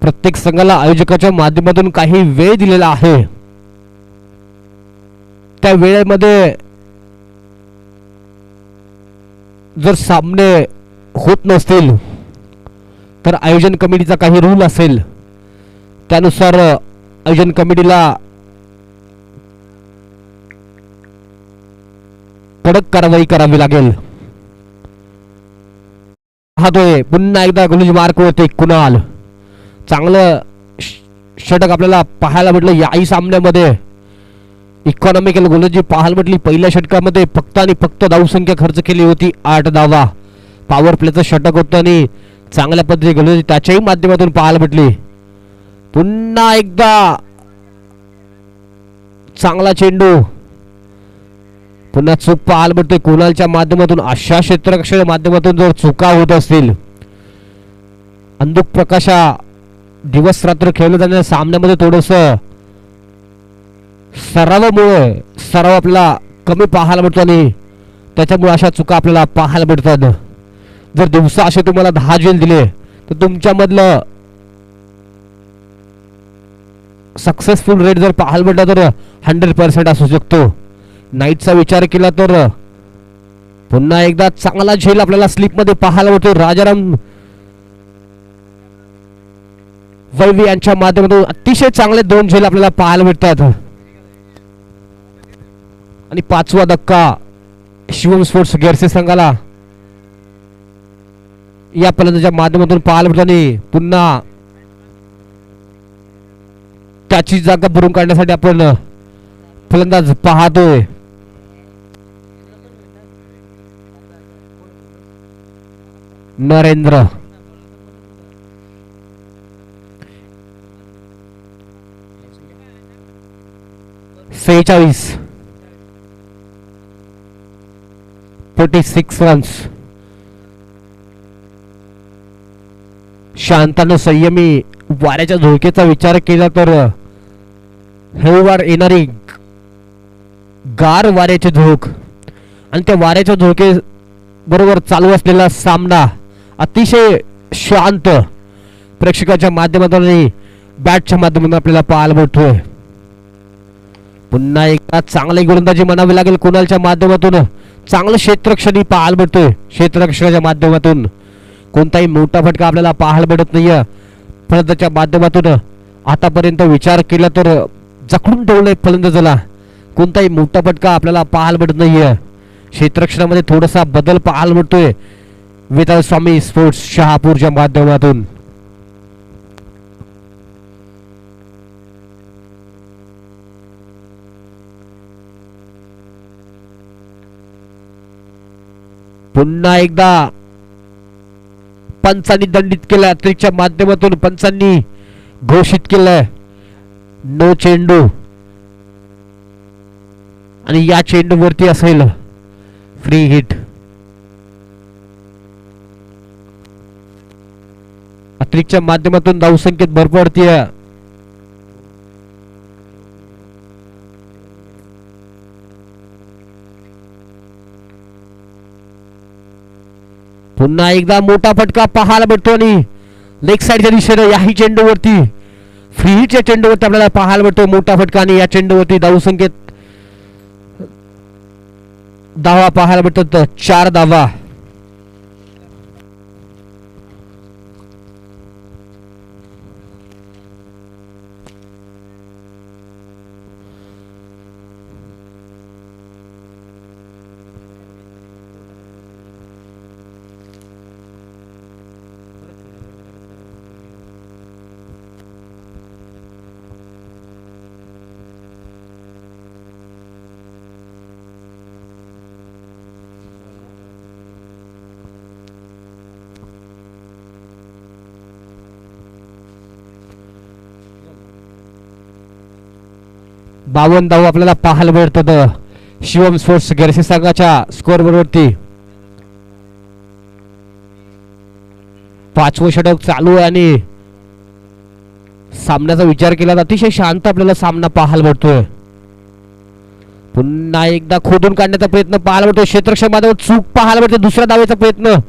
प्रत्येक संघाला आयोजकाच्या माध्यमातून काही वेळ दिलेला आहे. त्या वेळेमध्ये जर सामने होत नसतील तर आयोजन कमिटीचा काही रूल असेल त्यानुसार आयोजन कमिटीला कडक कारवाई करावी लागेल. पाहतोय पुन्हा एकदा गोलंदाजी मार्क होते कुणाल. चांगलं षटक आपल्याला पाहायला भेटलं याही सामन्यामध्ये. इकॉनॉमिकल गोलंदाजी पाहायला भेटली. पहिल्या षटकामध्ये फक्त आणि फक्त धावसंख्या खर्च केली होती 8 धावा. पॉवर प्लेचं षटक होतं आणि चांगल्या पद्धतीने गोलंदाजी त्याच्याही माध्यमातून पाहायला भेटली. पुन्हा एकदा चांगला चेंडू. पुन्हा चूक पाहायला भेटतोय कुणालच्या माध्यमातून. अशा क्षेत्ररक्षकाच्या माध्यमातून जर चुका होत असतील अंधुक प्रकाशा दिवस रात्र खेळलं जाणाऱ्या सामन्यामध्ये थोडस सराव आपल्याला कमी पाहायला भेटतो आणि त्याच्यामुळे अशा चुका आपल्याला पाहायला भेटतात. जर दिवसा असे तुम्हाला 10 झेल दिले तर तुमच्यामधलं सक्सेसफुल रेट जर पाहायला भेटला तर 100% असू शकतो. नाईटचा विचार केला तर पुन्हा एकदा चांगला झेल आपल्याला स्लिप मध्ये पाहायला भेटतो. राजाराम वैवी यांच्या माध्यमातून अतिशय चांगले 2 झेल आपल्याला पाहायला भेटतात. आणि 5वा धक्का शिवम स्पोर्ट्स गिरसे संघाला या फलंदाच्या माध्यमातून पाहायला भेटतो. आणि पुन्हा त्याची जागा भरून काढण्यासाठी आपण फलंदाज पाहतोय. नरेंद्र. सेहेचाळीस 46 रन्स. शांतानं संयमी वाऱ्याच्या झोळकेचा विचार केला तर हळूवार येणारी गार वाऱ्याचे झोक आणि त्या वाऱ्याच्या झोळके बरोबर चालू असलेला सामना अतिशय शांत प्रेक्षकाच्या माध्यमातून आणि बॅटच्या माध्यमातून आपल्याला पाहायला भेटतोय. पुन्हा एकदा चांगली गोलंदाजी म्हणावी लागेल कुणालच्या माध्यमातून. चांगलं क्षेत्ररक्षण पाहायला भेटतोय क्षेत्ररक्षणाच्या माध्यमातून. कोणताही मोठा फटका आपल्याला पाहायला भेटत नाहीये फलंदाच्या माध्यमातून. आतापर्यंत विचार केला तर जखडून ठेवलंय फलंदाजाला. कोणताही मोठा फटका आपल्याला पाहायला भेटत नाहीये. क्षेत्ररक्षणामध्ये थोडासा बदल पाहायला भेटतोय वेताळ स्वामी स्पोर्ट्स शहापूरच्या माध्यमातून. पुन्हा एकदा पंचांनी दंडित केलं. अतिरिक्तच्या माध्यमातून पंचांनी घोषित केलंय नो चेंडू आणि या चेंडूवरती असेल फ्री हिट. अतिरिक्तच्या माध्यमातून धावसंख्येत भर पडतीये. पुन्हा एकदा मोठा फटका पाहायला भेटतो आणि लेग साइडच्या दिशेने याही चेंडूवरती फ्री हिटच्या चेंडूवरती आपल्याला पाहायला भेटतो मोठा फटका. आणि या चेंडूवरती धावसंख्येत धावा पाहायला भेटतात 4 धावा. बावन्न धाव आपल्याला पाहायला भेटतात शिवम स्पोर्ट्स गेरसी संघाच्या स्कोअर वरती. 5वं षटक चालू आहे आणि सामन्याचा विचार केला तर अतिशय शांत आपल्याला सामना पाहायला भेटतोय. पुन्हा एकदा खोदून काढण्याचा प्रयत्न पाहायला भेटतो. क्षेत्ररक्षण माध्यमात चूक पाहायला भेटते. दुसऱ्या धावेचा प्रयत्न.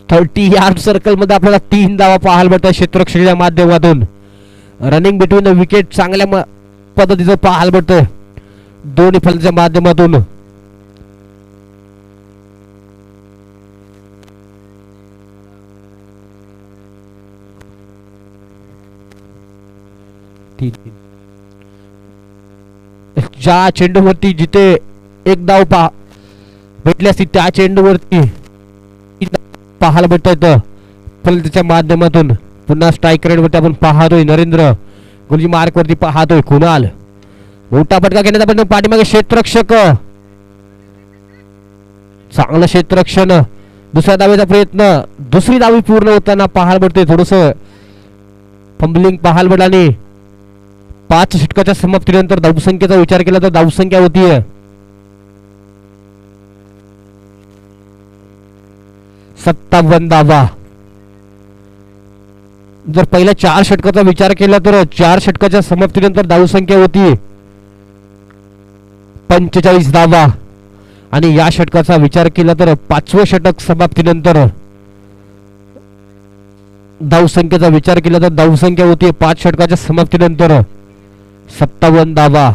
थर्टी यार्ड सर्कल मध्ये आपल्याला 3 धावा पाहायला भेटतात क्षेत्ररक्षणाच्या माध्यमातून. रनिंग बिटवीन द विकेट चांगल्या पद्धतीचं पाहायला भेटतं दोन्ही फलंदाजांच्या माध्यमातून. ज्या चेंडूवरती जिथे एक धाव भेटली असती त्या चेंडूवरती पाहायला भेटत फलंदाजाच्या माध्यमातून. पुन्हा स्ट्राईक रेटवरती आपण पाहतोय नरेंद्र. गुरुजी मार्क वरती पाहतोय कुणाल. मोठा फटका घेण्याचा प्रयत्न पाठीमागे क्षेत्ररक्षक. चांगलं क्षेत्ररक्षण. दुसऱ्या धावेचा प्रयत्न. दुसरी धावी पूर्ण होताना पाहायला भेटतोय थोडस फंबलिंग पाहायला भेटलं. आणि 5 षटकाच्या समाप्तीनंतर धावसंख्येचा विचार केला तर धावसंख्या होतीये 57 धावा. जर पहिल्या 4 षटकाचा विचार केला तर 4 षटकाच्या समाप्तीनंतर धावसंख्या होती 45 धावा. आणि या षटकाचा विचार केला तर 5वं षटक समाप्तीनंतर धावसंख्येचा विचार केला तर धावसंख्या होती 5 षटकाच्या समाप्तीनंतर 57 धावा.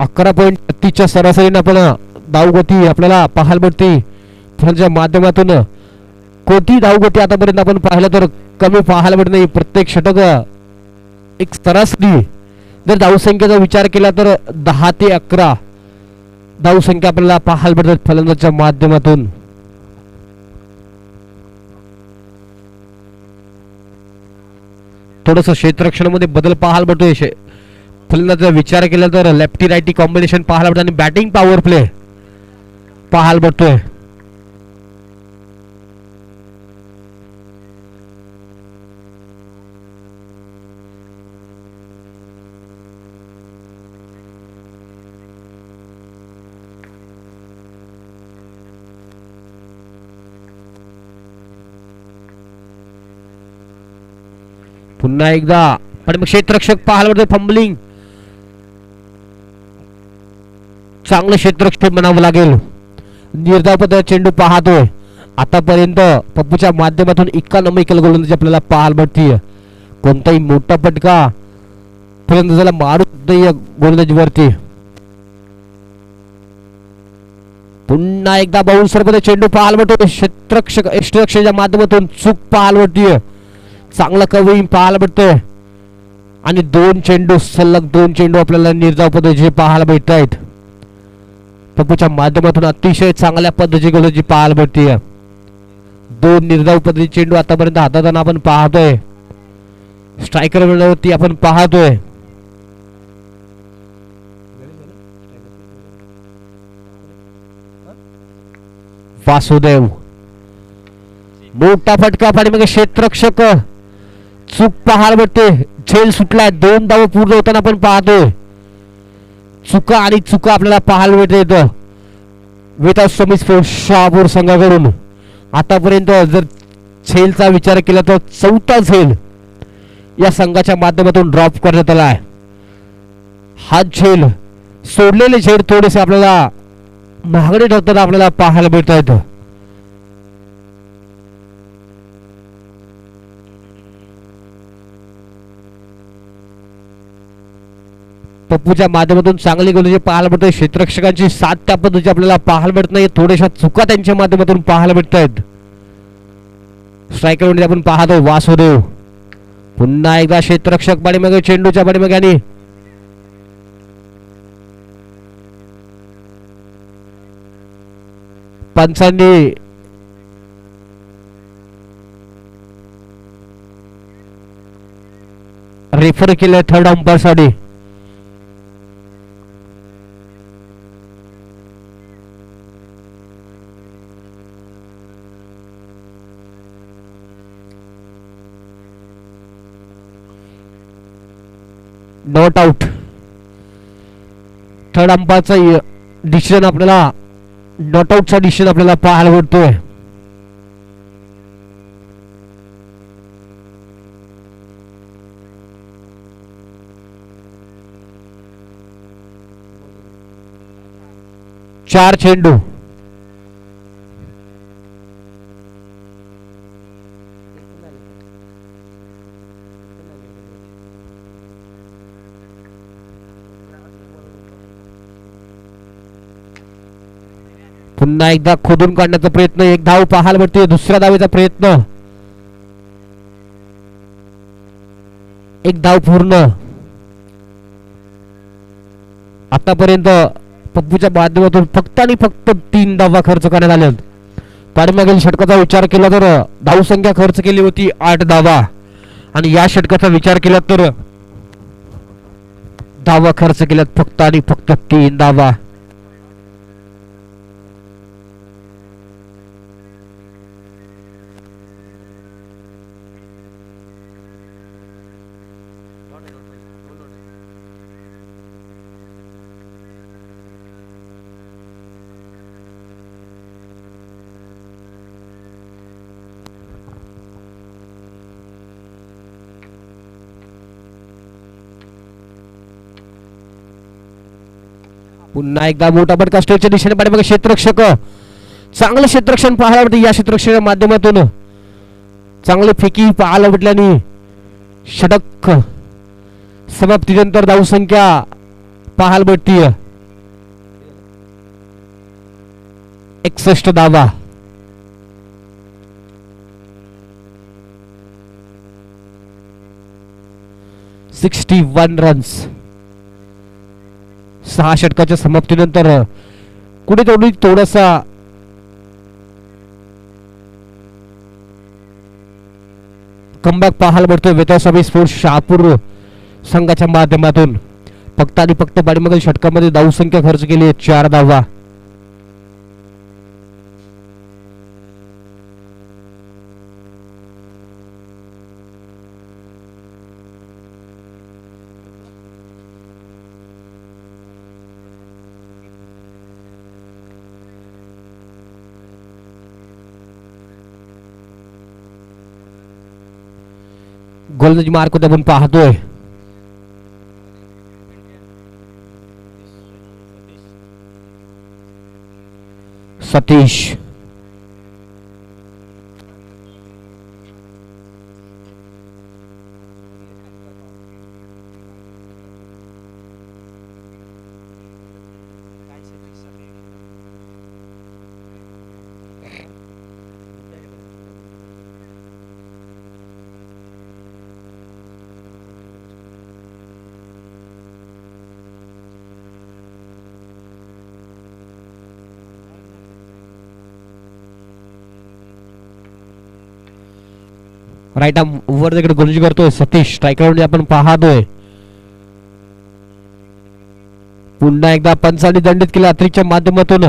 .36च्या सरासरीने आपण धावगती आपल्याला पाहायला भेटते फलंदाजाच्या माध्यमातून. कोणती धावगती आतापर्यंत आपण पाहिलं तर कमी पाहायला भेटत नाही. प्रत्येक षटक एक सरासरी. जर धावसंख्येचा विचार केला तर 10 ते 11 धावसंख्या आपल्याला पाहायला भेटतात फलंदाजाच्या माध्यमातून. थोडस क्षेत्ररक्षणामध्ये बदल पाहायला भेटतोय. फलंदाजाचा विचार केला तर लेफ्टी राईटी कॉम्बिनेशन पाहायला भेटतं आणि बॅटिंग पॉवर प्ले पाहायला भेटतोय. पुन्हा एकदा पण मग क्षेत्ररक्षक पाहायला मिळतोय फंबलिंग. चांगलं क्षेत्ररक्षक म्हणावं लागेल. निर्धाव पद्धत चेंडू पाहतोय. आतापर्यंत पप्पूच्या माध्यमातून इकॉनॉमिकल गोलंदाजी आपल्याला पाहायला मिळतीये. कोणताही मोठा फटका फलंदाजाला मारू नाही गोलंदाजीवरती. पुन्हा एकदा बाउन्सर मध्ये चेंडू पाहायला मिळतो. क्षेत्ररक्षकाच्या माध्यमातून चूक पाहायला मिळतीये. चांगला कव्हरिंग पाहायला मिळतोय. आणि सलग दोन चेंडू आपल्याला निर्धाव पद्धतीचे पाहायला मिळत आहेत. पप्पूच्या माध्यमातून अतिशय चांगल्या पद्धतीची गोलंदाजी पाहायला मिळतीये. दोन निर्धाव पद्धती चेंडू आतापर्यंत हाताळताना आपण पाहतोय. स्ट्रायकर मिळवती आपण पाहतोय. वासुदेव मोठा फटका पाठीमागे क्षेत्ररक्षक चूक पाहायला मिळते. झेल सुटलाय. 2 धावा पूर्ण होताना आपण पाहतोय. चुका आणि चुका आपल्याला पाहायला मिळते इथं विथ समी स्पोर्ट्स शहापूर संघाकडून. आतापर्यंत जर झेलचा विचार केला तर 4था झेल या संघाच्या माध्यमातून ड्रॉप करण्यात आला आहे. हा झेल सोडलेले झेल थोडेसे आपल्याला महागडे ठरताना आपल्याला पाहायला मिळत आहेत. पप्पूच्या माध्यमातून चांगली गोलंदाजी पाहायला मिळते. क्षेत्ररक्षकांची साथ त्या पद्धतीची आपल्याला पाहायला मिळत नाही. थोड्याशा चुका त्यांच्या माध्यमातून पाहायला मिळत आहेत. स्ट्रायकर आपण पाहतो वासुदेव. पुन्हा एकदा क्षेत्ररक्षक पाठीमागे चेंडूच्या पाठीमागे आणि पंचांनी रेफर केलं थर्ड अंपायर साठी. Not out. थर्ड अंपायरचा डिसिजन आपल्याला नॉट आउटचा डिसिजन आपल्याला पाहायला मिळतोय. चार चेंडू. पुन्हा एकदा खोदून काढण्याचा प्रयत्न. एक धाव पाहायला मिळते. दुसऱ्या धावेचा प्रयत्न. एक धाव पूर्ण. आतापर्यंत पप्पूच्या माध्यमातून फक्त आणि फक्त 3 धावा खर्च करण्यात आल्या. पाठीमागील षटकाचा विचार केला तर धावसंख्या खर्च केली होती 8 धावा आणि या षटकाचा विचार केला तर धावा खर्च केल्यात फक्त आणि फक्त 3 धावा. पुन्हा एकदा मोठा फटका स्टेजच्या दिशेने पाठीमागे क्षेत्ररक्षक. चांगलं क्षेत्ररक्षण पाहायला मिळते. या क्षेत्ररक्षणाच्या माध्यमातून चांगले फेकी पाहायला मिळाल्याने षटक समाप्तीनंतर धावसंख्या पाहायला मिळते 61 धावा. ₹61 रन्स. 6 षटकाच्या समाप्तीनंतर कुठे थोडासा कमबॅक पाहायला मिळतोय वेतासामी स्पोर्ट्स शहापूर संघाच्या माध्यमातून. फक्त आणि फक्त पाठीमागील षटकामध्ये धावसंख्या खर्च केली आहे 4 धावा. गोलंदाजी मार्क होते आपण पाहतोय. सतीश. राईट आर्म वर तिकडे गोलंदाजी करतोय सतीश. स्ट्रायकर आपण पाहतोय. पुन्हा एकदा पंचांनी दंडित केला अतिरिक्तच्या माध्यमातून.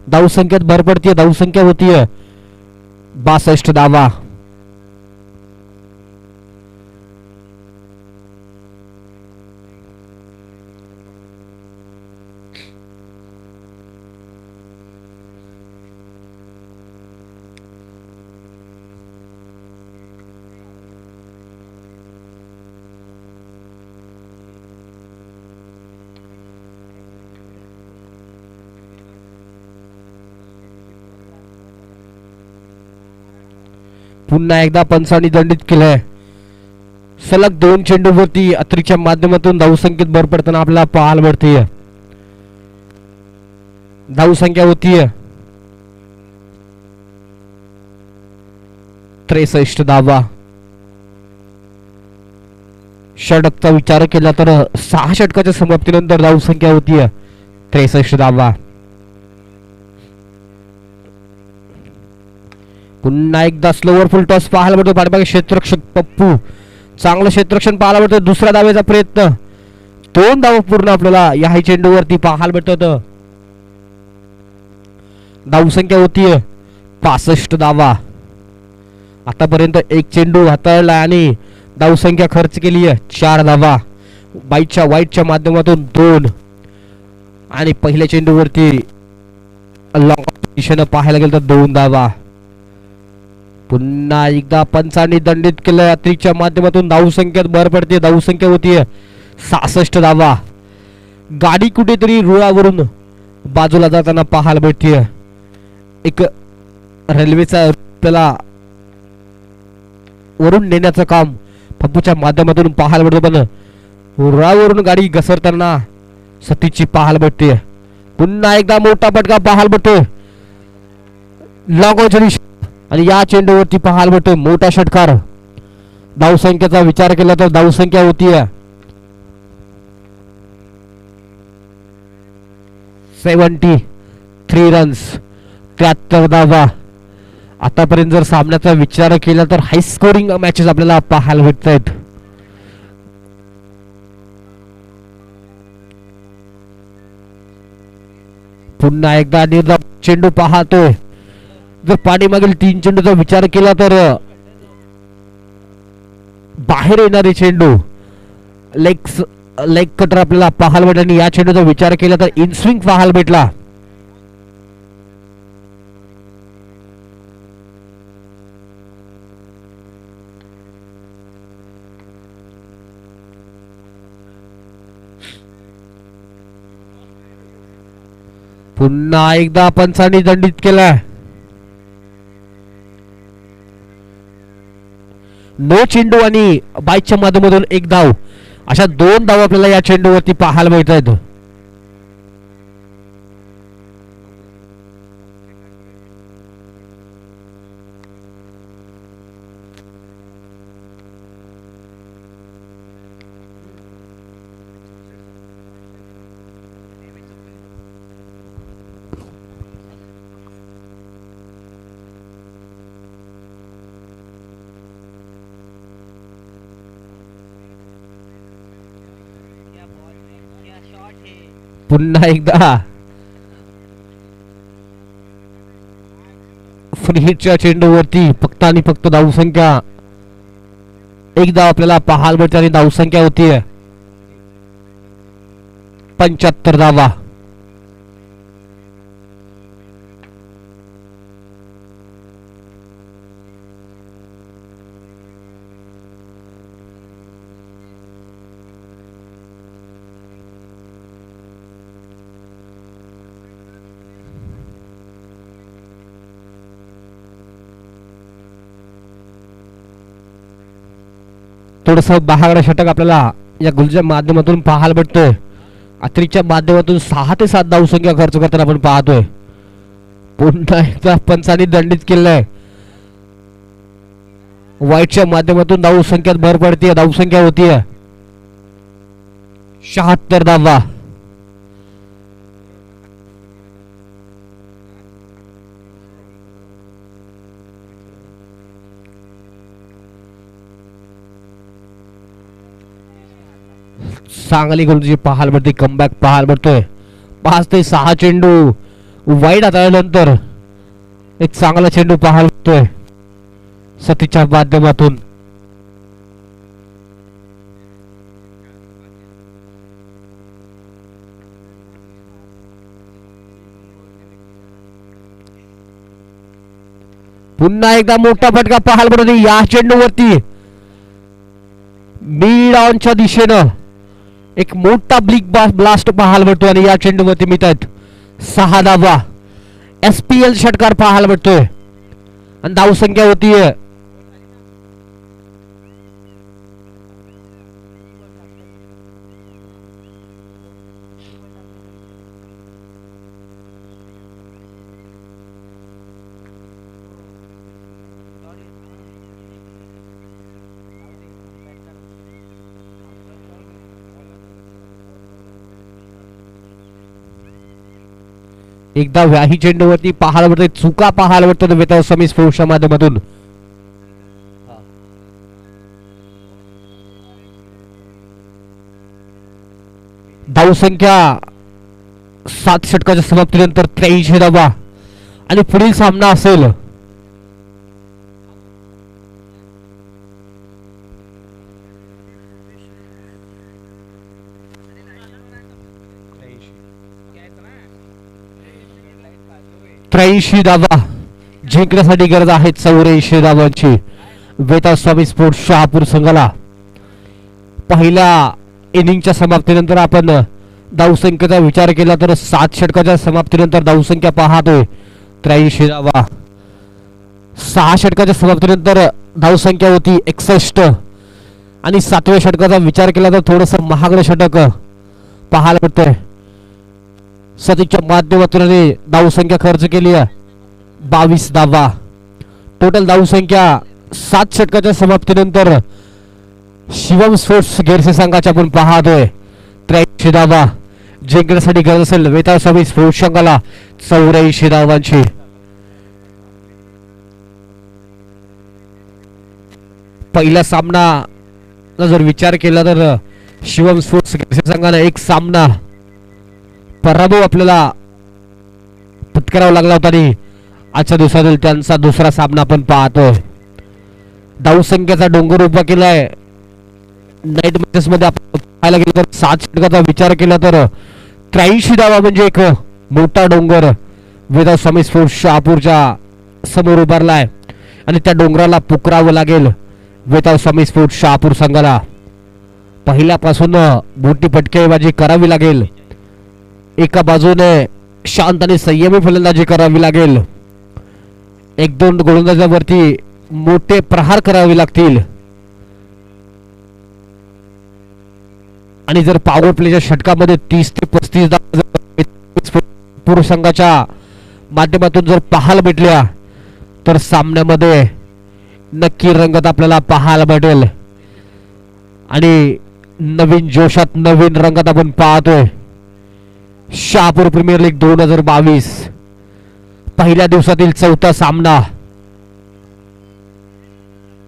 धावसंख्येत भर पडतीये. धावसंख्या होतीये 62 धावा. पुन्हा एकदा पंचांनी दंडित केलंय. सलग 2 चेंडूवरती अतिरिक्तच्या माध्यमातून धावसंख्येत भर पडताना आपल्याला पाहायला मिळते. धावसंख्या होतीये 63 धावा. षटकचा विचार केला तर 6 षटकाच्या समाप्तीनंतर धावसंख्या होतीये 63 धावा. पुन्हा एकदा स्लोवर फुल टॉस पाहायला मिळतो. पाठीमागे क्षेत्ररक्षक पप्पू. चांगलं क्षेत्ररक्षण पाहायला मिळतं. दुसऱ्या धावेचा प्रयत्न. 2 धावा पूर्ण आपल्याला या चेंडूवरती पाहायला मिळतात. धावसंख्या होतीये 65 धावा. आतापर्यंत 1 चेंडू हाताळला आणि धावसंख्या खर्च केली आहे 4 धावा. वाईटच्या माध्यमातून 2 आणि पहिल्या चेंडूवरती लॉंग दिशेनं पाहायला गेलं तर 2 धावा. पुन्हा एकदा पंचांनी दंडित केलं. अतिरिक्तच्या माध्यमातून धावसंख्येत भर पडते. धावसंख्या होतीये 66 धावा. गाडी कुठेतरी रुळावरून बाजूला जाताना पाहायला मिळते. एक रेल्वेचा त्याला वरून नेण्याचं काम पप्पूच्या माध्यमातून पाहायला मिळतो. पण रुळावरून गाडी घसरताना सतीशची पाहायला मिळते. पुन्हा एकदा मोठा फटका पाहायला मिळतोय लॉंग आणि या चेंडूवरती पाहायला मिळतोय मोठा षटकार. धावसंख्येचा विचार केला तर धावसंख्या होतीये 73 रन्स 73 धावा. आतापर्यंत जर सामन्याचा विचार केला तर हाय स्कोरिंग मॅचेस आपल्याला पाहायला भेटत आहेत. पुन्हा एकदा निर्धाव चेंडू पाहतोय. जर पाठीमागील 3 चेंडूचा विचार केला तर बाहेर येणारे चेंडू लेग कटर आपल्याला पाहायला भेटला. आणि या चेंडूचा विचार केला तर इनस्विंग पाहायला भेटला. पुन्हा एकदा पंचांनी दंडित केलाय. नो चेंडू आणि बाईकच्या माध्यमातून 1 धाव. अशा 2 धाव आपल्याला या चेंडूवरती पाहायला मिळत आहेत. पुन्हा एकदा फ्री हिटच्या चेंडूवरती फक्त आणि फक्त धावसंख्या 1 धाव आपल्याला पाहायला मिळते. आणि धावसंख्या होतीये 75 धावा. थोडस बहागडा षटक आपल्याला या गुलच्या माध्यमातून पाहायला भेटतोय. अतिरिच्या माध्यमातून 6 ते 7 धावसंख्या खर्च करताना आपण पाहतोय. पुन्हा एकदा पंचांनी दंडित केलंय. वाईटच्या माध्यमातून धावसंख्यात भर पडते. धावसंख्या होतीये 76 धावा. चांगली गोलंदाजी पाहायला मिळते. कमबॅक पाहायला मिळतोय. 5 ते 6 चेंडू वाईट हाताळल्यानंतर एक चांगला चेंडू पाहायला मिळतोय सतीच्या माध्यमातून. पुन्हा एकदा मोठा फटका पाहायला मिळतो या चेंडूवरती. मिड ऑनच्या दिशेनं एक मोठा ब्लास्ट पाहायला मिळतो आणि या चेंडूवरती मिळतात 6 धावा. SPL षटकार पाहायला मिळतोय आणि धावसंख्या होतीये एकदा व्याही चेंडूवरती पाहायला मिळते. चुका पाहायला मिळतात वेताळ समी स्पोर्ट्सच्या माध्यमातून. धावसंख्या 7 षटकाच्या समाप्तीनंतर 83 धावा आणि पुढील सामना असेल धावा. जिंकण्यासाठी गरज आहे 84 धावांची वेताळ स्वामी स्पोर्ट्स शहापूर संघाला. पहिल्या इनिंगच्या समाप्तीनंतर आपण धावसंख्येचा विचार केला तर 7 षटकाच्या समाप्तीनंतर धावसंख्या पाहतोय 83 धावा. 6 षटकाच्या समाप्तीनंतर धावसंख्या होती 61 आणि 7व्या षटकाचा विचार केला तर थोडस महागडं षटक पाहायला मिळतंय. सतीच्या माध्यमातून धावसंख्या खर्च केली आहे 22 धावा. टोटल धावसंख्या 7 षटकाच्या समाप्तीनंतर शिवम स्पोर्ट्स गेरसे संघाच्या आपण पाहतोय 83 धावा. जिंकण्यासाठी गरज असेल वेताळ स्वामी स्पोर्ट्स संघाला 84 धावांची. पहिला सामना जर विचार केला तर शिवम स्पोर्ट्स गेरसे संघाला एक सामना पराभव आपल्याला पत्करावा लागला होता आणि आजच्या दिवसातील त्यांचा दुसरा सामना आपण पाहतोय. धावसंख्येचा डोंगर उभा केलाय. नाईट मॅचेस मध्ये आपण पाहायला गेलं तर 7 षटकाचा विचार केला तर 83 धावा म्हणजे एक मोठा डोंगर वेताळ स्वामी स्पोर्ट्स शहापूरच्या समोर उभारलाय आणि त्या डोंगराला पुकारावं लागेल वेताळ स्वामी स्पोर्ट्स शहापूर संघाला. पहिल्यापासून मोठी फटकेबाजी करावी लागेल. एका बाजूने शांत आणि संयमी फलंदाजी करावी लागेल. 1-2 गोलंदाजावरती मोठे प्रहार करावे लागतील आणि जर पॉवर प्लेच्या षटकामध्ये 30 ते 35 पुरुष संघाच्या माध्यमातून जर पाहायला भेटल्या तर सामन्यामध्ये नक्की रंगत आपल्याला पाहायला भेटेल आणि नवीन जोशात नवीन रंगत आपण पाहतोय. शहापूर प्रीमियर लीग 2022 पहिल्या दिवसातील 4था सामना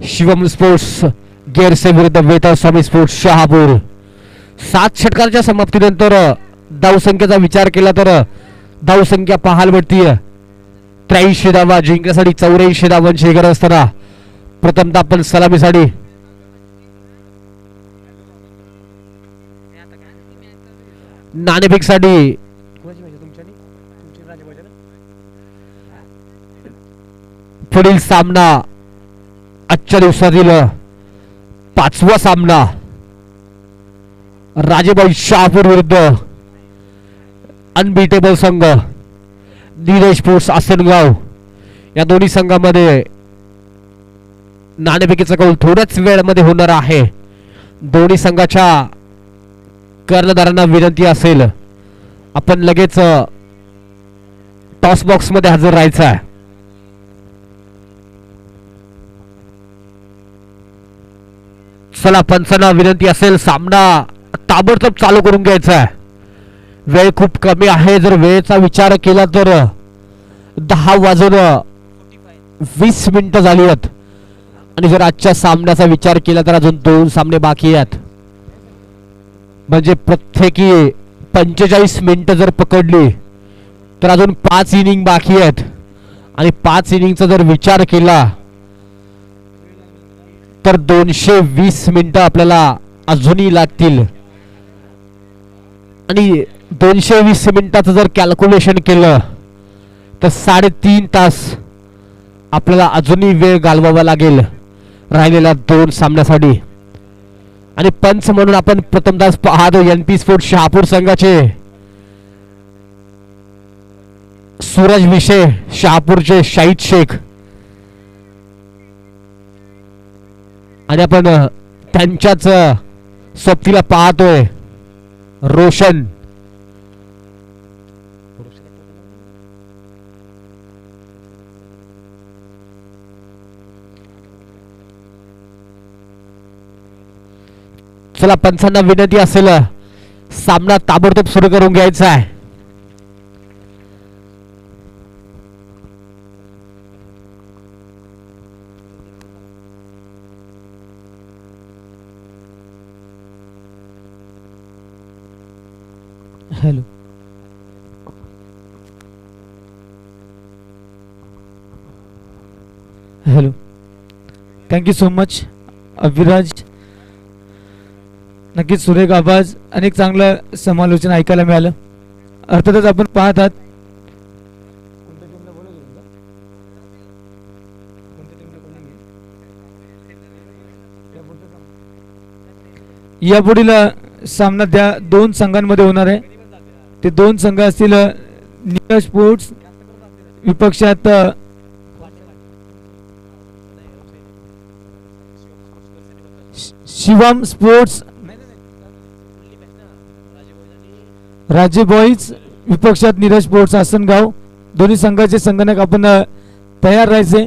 शिवम स्पोर्ट्स गेरसे विरुद्ध वेताळ स्वामी स्पोर्ट्स शहापूर. 7 षटकांच्या समाप्तीनंतर धावसंख्येचा विचार केला तर धावसंख्या पाहायला भेटतीये 83 धावा. जिंकण्यासाठी 84 धावांची गरज असताना प्रथमतः आपण सलामीसाठी नाणेफेकसाठी पुढील सामना आजच्या दिवसातील 5वा सामना राजेबाई शहापूर विरुद्ध अनबीटेबल संघ निलेश स्पोर्ट्स आसनगाव. या दोन्ही संघामध्ये नाणेफेकीचा कौल थोड्याच वेळामध्ये होणार आहे. दोन्ही संघाच्या कर्णधारांना विनंती असेल आपण लगेच टॉस बॉक्स मध्ये हजर राहायचं आहे. चला पंचांना विनंती असेल सामना ताबडतोब चालू करून घ्यायचा आहे. वेळ खूप कमी आहे. जर वेळेचा विचार केला तर 10:20 झाली आहेत आणि जर आजच्या सामन्याचा विचार केला तर अजून 2 सामने बाकी आहेत. म्हणजे प्रत्येकी 45 मिनिटं जर पकडली तर अजून 5 इनिंग बाकी आहेत आणि 5 इनिंगचा जर विचार केला तर 220 मिनिटं आपल्याला अजूनही लागतील आणि 220 मिनिटाचं जर कॅल्क्युलेशन केलं तर 3.5 तास आपल्याला अजूनही वेळ घालवावा लागेल राहिलेल्या 2 सामन्यासाठी. आणि पंच म्हणून आपण प्रथमदाच पाहतो NP स्पोर्ट्स शहापूर संघाचे सूरज विषय, शहापूरचे शाहिद शेख आणि आपण त्यांच्याच सोबतीला पाहतोय रोशन. चला पंचांना विनंती असेल सामना ताबडतोब सुरू करून घ्यायचा आहे. Hello hello thank you so much Abhiraj. नक्कीच सुरेख आवाज आणि एक चांगलं समालोचन ऐकायला मिळालं. अर्थातच आपण पाहत आहात यापुढील सामना त्या 2 संघांमध्ये होणार आहे. ते 2 संघ असतील नीरज स्पोर्ट्स विपक्षात शिवम स्पोर्ट्स, राजे बॉईज विपक्षात नीरज स्पोर्ट्स आसनगाव. दोन्ही संघाचे संगणक आपण तयार राहायचे.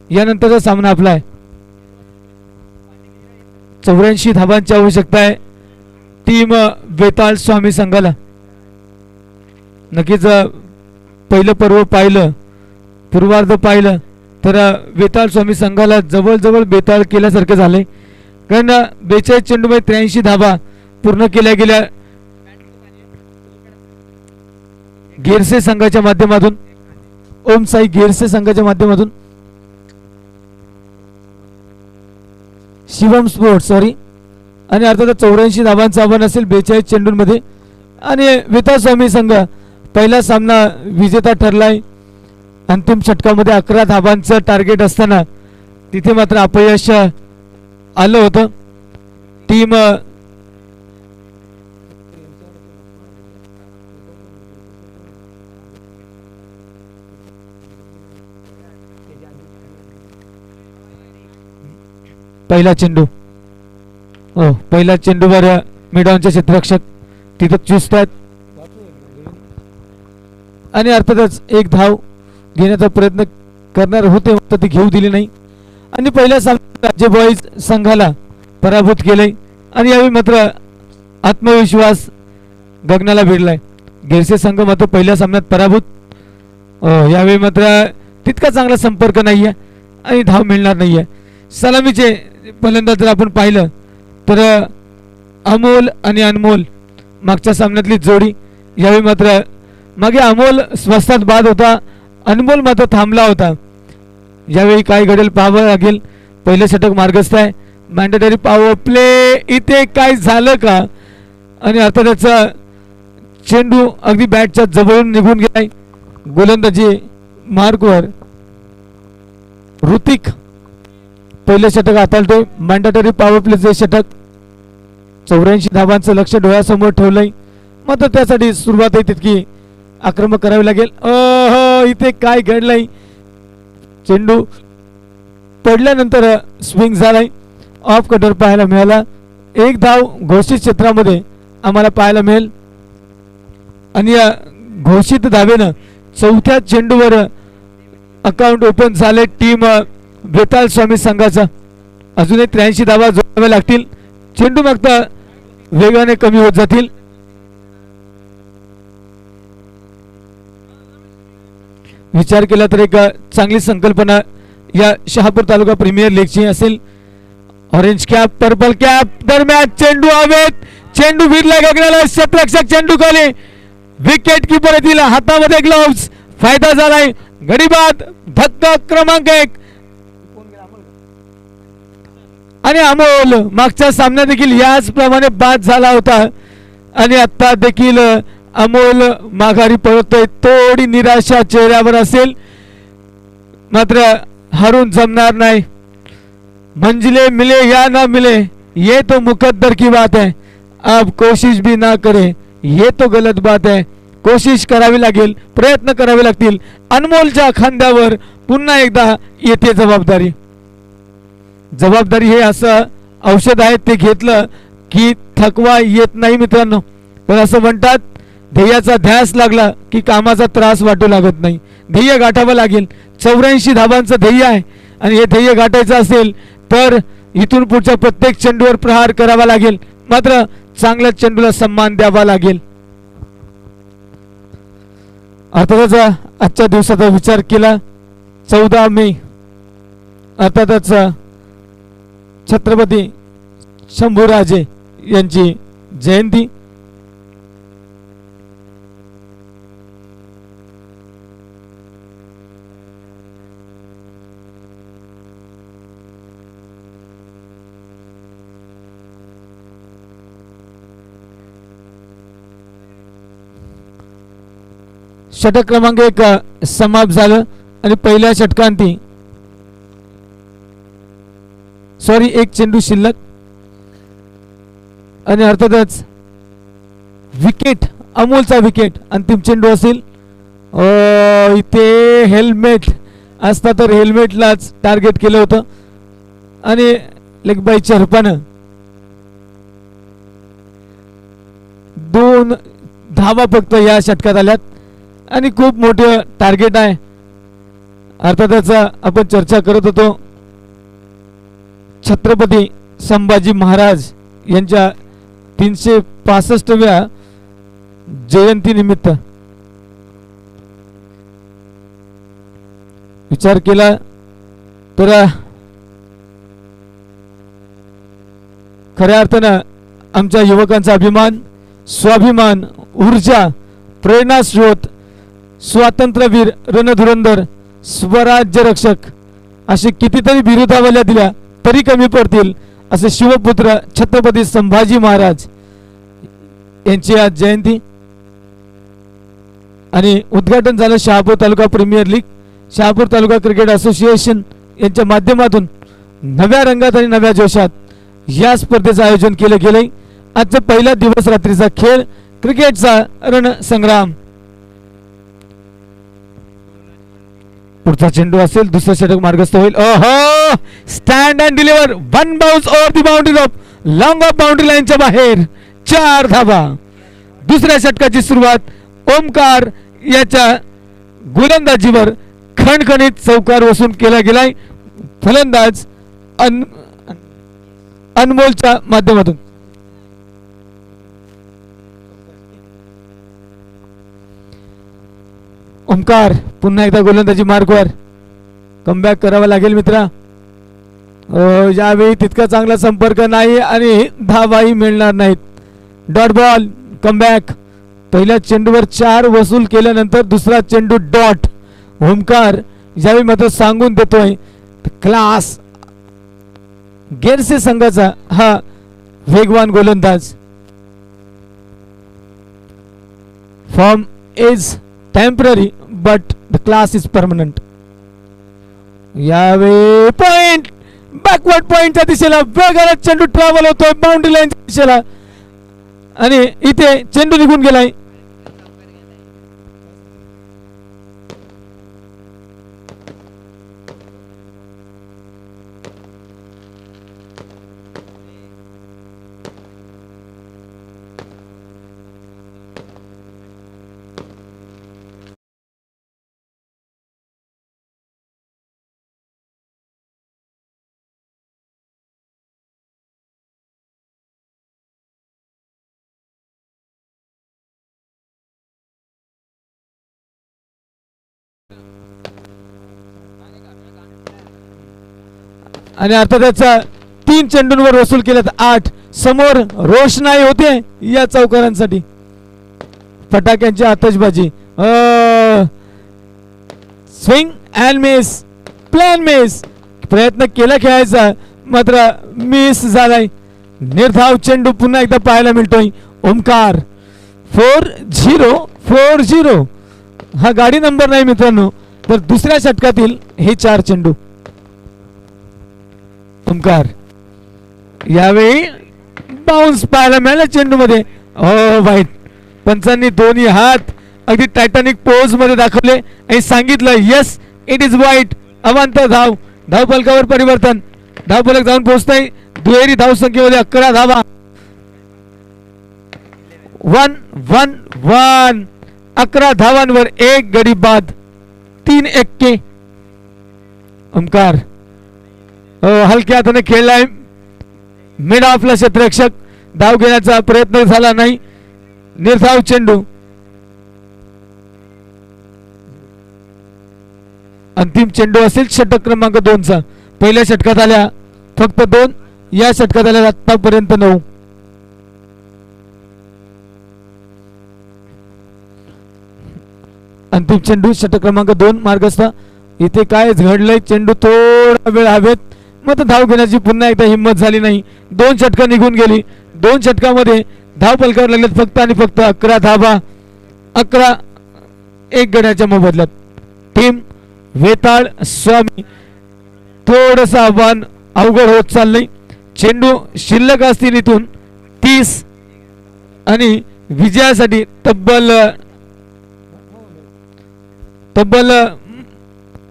यानंतरचा सामना आपला आहे. 84 धाबांची आवश्यकता आहे टीम बेताल स्वामी संघाला. नक्कीच पहिलं पर्व पाहिलं, पूर्वार्ध पाहिलं तर बेताल स्वामी संघाला जवळजवळ बेताल केल्यासारखं झालंय. कारण 42 चेंडूमध्ये 83 धाबा पूर्ण केल्या गेल्या गिरसे संघाच्या माध्यमातून, ओम साई गिरसे संघाच्या माध्यमातून, शिवम स्पोर्ट्स सॉरी. आणि अर्थात 84 धाबांचं आव्हान असेल 42 चेंडूंमध्ये. आणि बेताल स्वामी संघ पहिला सामना विजेता ठरलाय. अंतिम षटकामध्ये 11 धाबांचं टार्गेट असताना तिथे मात्र अपयश आलं होतं. टीम पहिला चेंडू, हो पहिला चेंडूवर मिडॉनचे क्षेत्ररक्षक तिथं चुस्त आहेत आणि अर्थातच एक धाव घेण्याचा प्रयत्न करणार होते तर ती घेऊ दिली नाही. आणि पहिल्या सामन्यात राज्य बॉईज संघाला पराभूत केले आणि यावेळी मात्र आत्मविश्वास गगनाला भिडलाय. गिरसे संघ मात्र पहिल्या सामन्यात पराभूत. यावेळी मात्र तितका चांगला संपर्क नाहीये आणि धाव मिळणार नाहीये. सलामीचे फलंदाज जर आपण पाहिलं तर अमोल आणि अनमोल मागच्या सामन्यातली जोडी. यावेळी मात्र मागे अमोल स्वस्तात बाद होता, अनमोल मात्र थांबला होता. यावेळी काय घडेल पाहावं लागेल. पहिलं षटक मार्गस्थ आहे. मॅन्डेटरी पॉवर प्ले इथे काय झालं का? आणि अर्थातच चेंडू अगदी बॅटच्या जवळून निघून गेलाय. गोलंदाजी मार्कवर ऋतिक पहिलं षटक हाताळतोय. मॅन्डेटरी पॉवर प्लेचे षटक 84 धावांचं लक्ष डोळ्यासमोर ठेवलंय. मात्र त्यासाठी सुरुवातही तितकी आक्रमक करावी लागेल. इथे काय घडलंय? चेंडू पडल्यानंतर स्विंग झालाय. ऑफ कटर पाहायला मिळाला. एक धाव घोषित क्षेत्रामध्ये आम्हाला पाहायला मिळेल आणि या घोषित धावेनं चौथ्या चेंडूवर अकाउंट ओपन झाले टीम बेताल स्वामी संघाचा. अजूनही 83 धावा जोडाव्या लागतील. चेंडू मागता वेगाने कमी होत जातील. विचार केला तर एक चांगली संकल्पना या शहापूर तालुका प्रीमियर लीगची असेल. ऑरेंज कॅप पर्पल कॅप दरम्यान चेंडू हवेत. चेंडू भिडला गगनाला. क्षेत्ररक्षक चेंडू खाली. विकेट किपर येथील हातामध्ये ग्लोव्स. फायदा झालाय. गडीबाद धक्का क्रमांक 1 आणि अमोल मागच्या सामन्यात देखील याचप्रमाणे बाद झाला होता आणि आता देखील अमोल माघारी पळतोय. थोडी निराशा चेहऱ्यावर असेल मात्र हारून जमणार नाही. मंजिले मिले या ना मिले ये तो मुकद्दर की बात है. अब कोशिश भी ना करे ये तो गलत बात है. कोशिश करावी लागेल. प्रयत्न करावे लागतील. अनमोलच्या खांद्यावर पुन्हा एकदा येते जबाबदारी. जबाबदारी हे असं औषध आहे ते घेतलं की थकवा येत नाही मित्रांनो. पण असं म्हणतात ध्येयाचा ध्यास लागला की कामाचा त्रास वाटू लागत नाही. ध्येय गाठावं लागेल. 84 धावांचं ध्येय आहे आणि हे ध्येय गाठायचं असेल तर इथून पुढच्या प्रत्येक चेंडूवर प्रहार करावा लागेल. मात्र चांगल्या चेंडूला सन्मान द्यावा लागेल. अर्थातच आजच्या दिवसाचा विचार केला 14 मे अर्थातच छत्रपती शंभूराजे यांची जयंती. षटक क्रमांक 1 समाप्त झालं आणि पहिल्या षटकांती एक चेंडू शिल्लक आणि अर्थातच विकेट अमोलचा विकेट अंतिम चेंडू असेल. इथे हेल्मेट असता तर हेल्मेटलाच टार्गेट केलं होतं आणि लेगबाईच्या रूपानं 2 धावा फक्त या षटकात आल्यात आणि खूप मोठं टार्गेट आहे. अर्थातच आपण चर्चा करत होतो छत्रपती संभाजी महाराज यांच्या 365व्या जयंती निमित्त विचार केला तर खऱ्या अर्थानं आमच्या युवकांचा अभिमान स्वाभिमान ऊर्जा प्रेरणा स्रोत स्वातंत्र्यवीर रणधुरंधर स्वराज्य रक्षक असे कितीतरी बिरुदावल्या दिल्या तरी कमी पडतील असे शिवपुत्र छत्रपती संभाजी महाराज यांची आज जयंती आणि उद्घाटन झालं शहापूर तालुका प्रीमियर लीग. शहापूर तालुका क्रिकेट असोसिएशन यांच्या माध्यमातून नव्या रंगात आणि नव्या जोशात या स्पर्धेचं आयोजन केलं गेलंय. आजचा पहिला दिवस रात्रीचा खेळ क्रिकेटचा रणसंग्राम. पुढचा चेंडू असेल दुसरा षटक मार्गस्थ होईल. ओहो stand and deliver 1 bounce over the boundary of long of boundary लाईनच्या बाहेर 4 धावा. दुसऱ्या षटकाची सुरुवात ओमकार याच्या गोलंदाजीवर खणखणीत चौकार वसूल केला गेलाय. फलंदाज अनमोलच्या माध्यमातून ओमकार पुन्हा एकदा गोलंदाजी मार्गवर कमबॅक करावा लागेल मित्रा. यावेळी तितका चांगला संपर्क नाही आणि धावाही मिळणार नाहीत. Dot ball comeback. पहिल्या चेंडूवर 4 वसूल केल्यानंतर दुसरा चेंडू डॉट. ओमकार यावेळी मात्र सांगून देतोय क्लास गेरसे संघाचा हा वेगवान गोलंदाज. Form is temporary but the class is permanent. यावेळी पॉइंट बॅकवर्ड पॉइंटच्या दिशेला वेगाने चेंडू ट्रॅव्हल होतोय बाउंड्री लाईनच्या दिशेला आणि इथे चेंडू निघून गेलाय. आणि अर्थातच 3 चेंडूंवर वसूल केलं तर 8. समोर रोषणाई होते या चौकारांसाठी. फटाक्यांची आतषबाजी. Swing and miss, plan miss. प्रयत्न केला खेळायचा मात्र मिस झालाय. निर्धाव चेंडू पुन्हा एकदा पाहायला मिळतोय. ओमकार 4-0. हा गाडी नंबर नाही मित्रांनो, तर दुसऱ्या षटकातील हे 4 चेंडू. ओमकार यावेळी बाउन्स पाहायला मिळाला चेंडू मध्ये. वाईट. पंचांनी दोन्ही हात अगदी टायटॅनिक पोज मध्ये दाखवले आणि सांगितलं येस इट इज वाईट. अवांतर धाव. धावफलकावर परिवर्तन. धावफलक जाऊन पोहोचतंय. दुहेरी धाव संख्येमध्ये 11 धावा. 1-1-1. 11 धावांवर 1 गडी बाद. 3 एक्के. ओमकार हलक्या हाताने खेळलाय. मिड ऑफला क्षेत्ररक्षक. धाव घेण्याचा प्रयत्न झाला नाही. निर्धाव चेंडू. अंतिम चेंडू असेल षटक क्रमांक 2 चा. पहिल्या षटकात आल्या फक्त 2, या षटकात आल्या आतापर्यंत 9. अंतिम चेंडू षटक क्रमांक 2 मार्गस्थ. इथे काय घडलंय, चेंडू थोडा वेळ हवेत मग धाव घेण्याची पुन्हा एकदा हिंमत झाली नाही. 2 षटकं निघून गेली. 2 षटकामध्ये धाव फलकावर लागलेत फक्त आणि फक्त 11 धावा. 11 1 गड्याच्या मोबदल्यात. टीम वेताळ स्वामी थोडस आव्हान अवघड होत चाललंय. चेंडू शिल्लक असतील इथून 30 आणि विजयासाठी तब्बल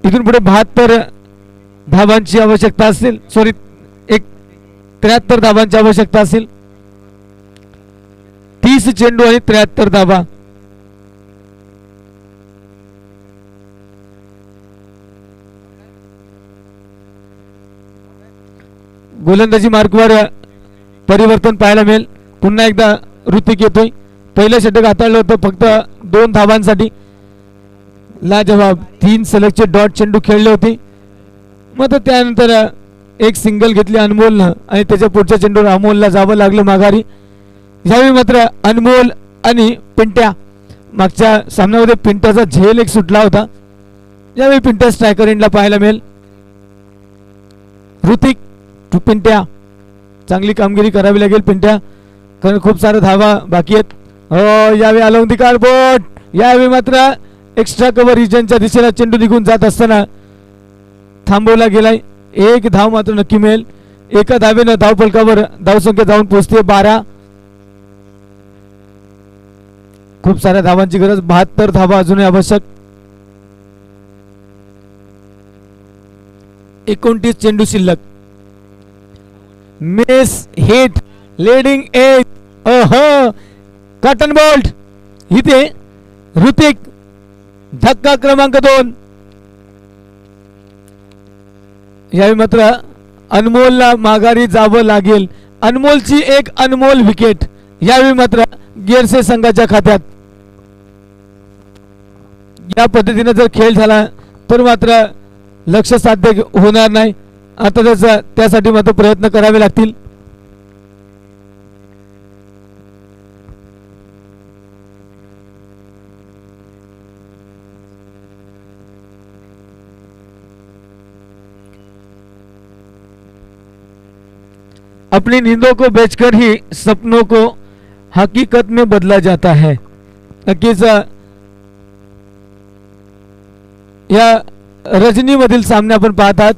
इथून पुढे 72 धावांची आवश्यकता असेल. सॉरी 73 धावांची आवश्यकता असेल. 30 चेंडू आणि 73 धावा. गोलंदाजी मार्कवर परिवर्तन पाहायला मिळेल. पुन्हा एकदा ऋतिक येतोय. पहिलं षटक हाताळलं होतं फक्त 2 धावांसाठी. लाजवाब 3 सलगचे डॉट चेंडू खेळले होते. मग त्यानंतर एक सिंगल घेतली अनमोलनं आणि त्याच्या पुढच्या चेंडूवर अमोलला जावं लागलं माघारी. यावेळी मात्र अनमोल आणि पिंट्या. मागच्या सामन्यामध्ये पिंट्याचा झेल एक सुटला होता. यावेळी पिंट्या स्ट्रायकर एंडला पाहायला मिळेल. ऋतिक टू पिंट्या. चांगली कामगिरी करावी लागेल पिंट्या, कारण खूप सारे धावा बाकी आहेत. यावेळी अलंकार बोट. यावेळी मात्र एक्स्ट्रा कव्हर रिजनच्या दिशेला चेंडू निघून जात असताना थांबवला गेलाय. 1 धाव मात्र नक्की मिळेल. एका धावेनं धावफलकावर धावसंख्या जाऊन पोहोचते 12. खूप साऱ्या धावांची गरज. 72 धावा अजूनही आवश्यक. 29 चेंडू शिल्लक. Miss hit leading edge. Cotton bolt. इथे ऋतिक धक्का क्रमांक 2. यावेळी मात्र अनमोलला माघारी जावं लागेल. अनमोलची एक अनमोल विकेट यावेळी मात्र गिरसे संघाच्या खात्यात. या पद्धतीने जर खेळ झाला तर मात्र लक्ष साध्य होणार नाही. आता त्यासाठी मात्र प्रयत्न करावे लागतील. अपनी नींदों को बेचकर ही सपनों को हकीकत में बदला जाता है. नक्कीच या रजनी मधील सामने आपण पाहत आहात.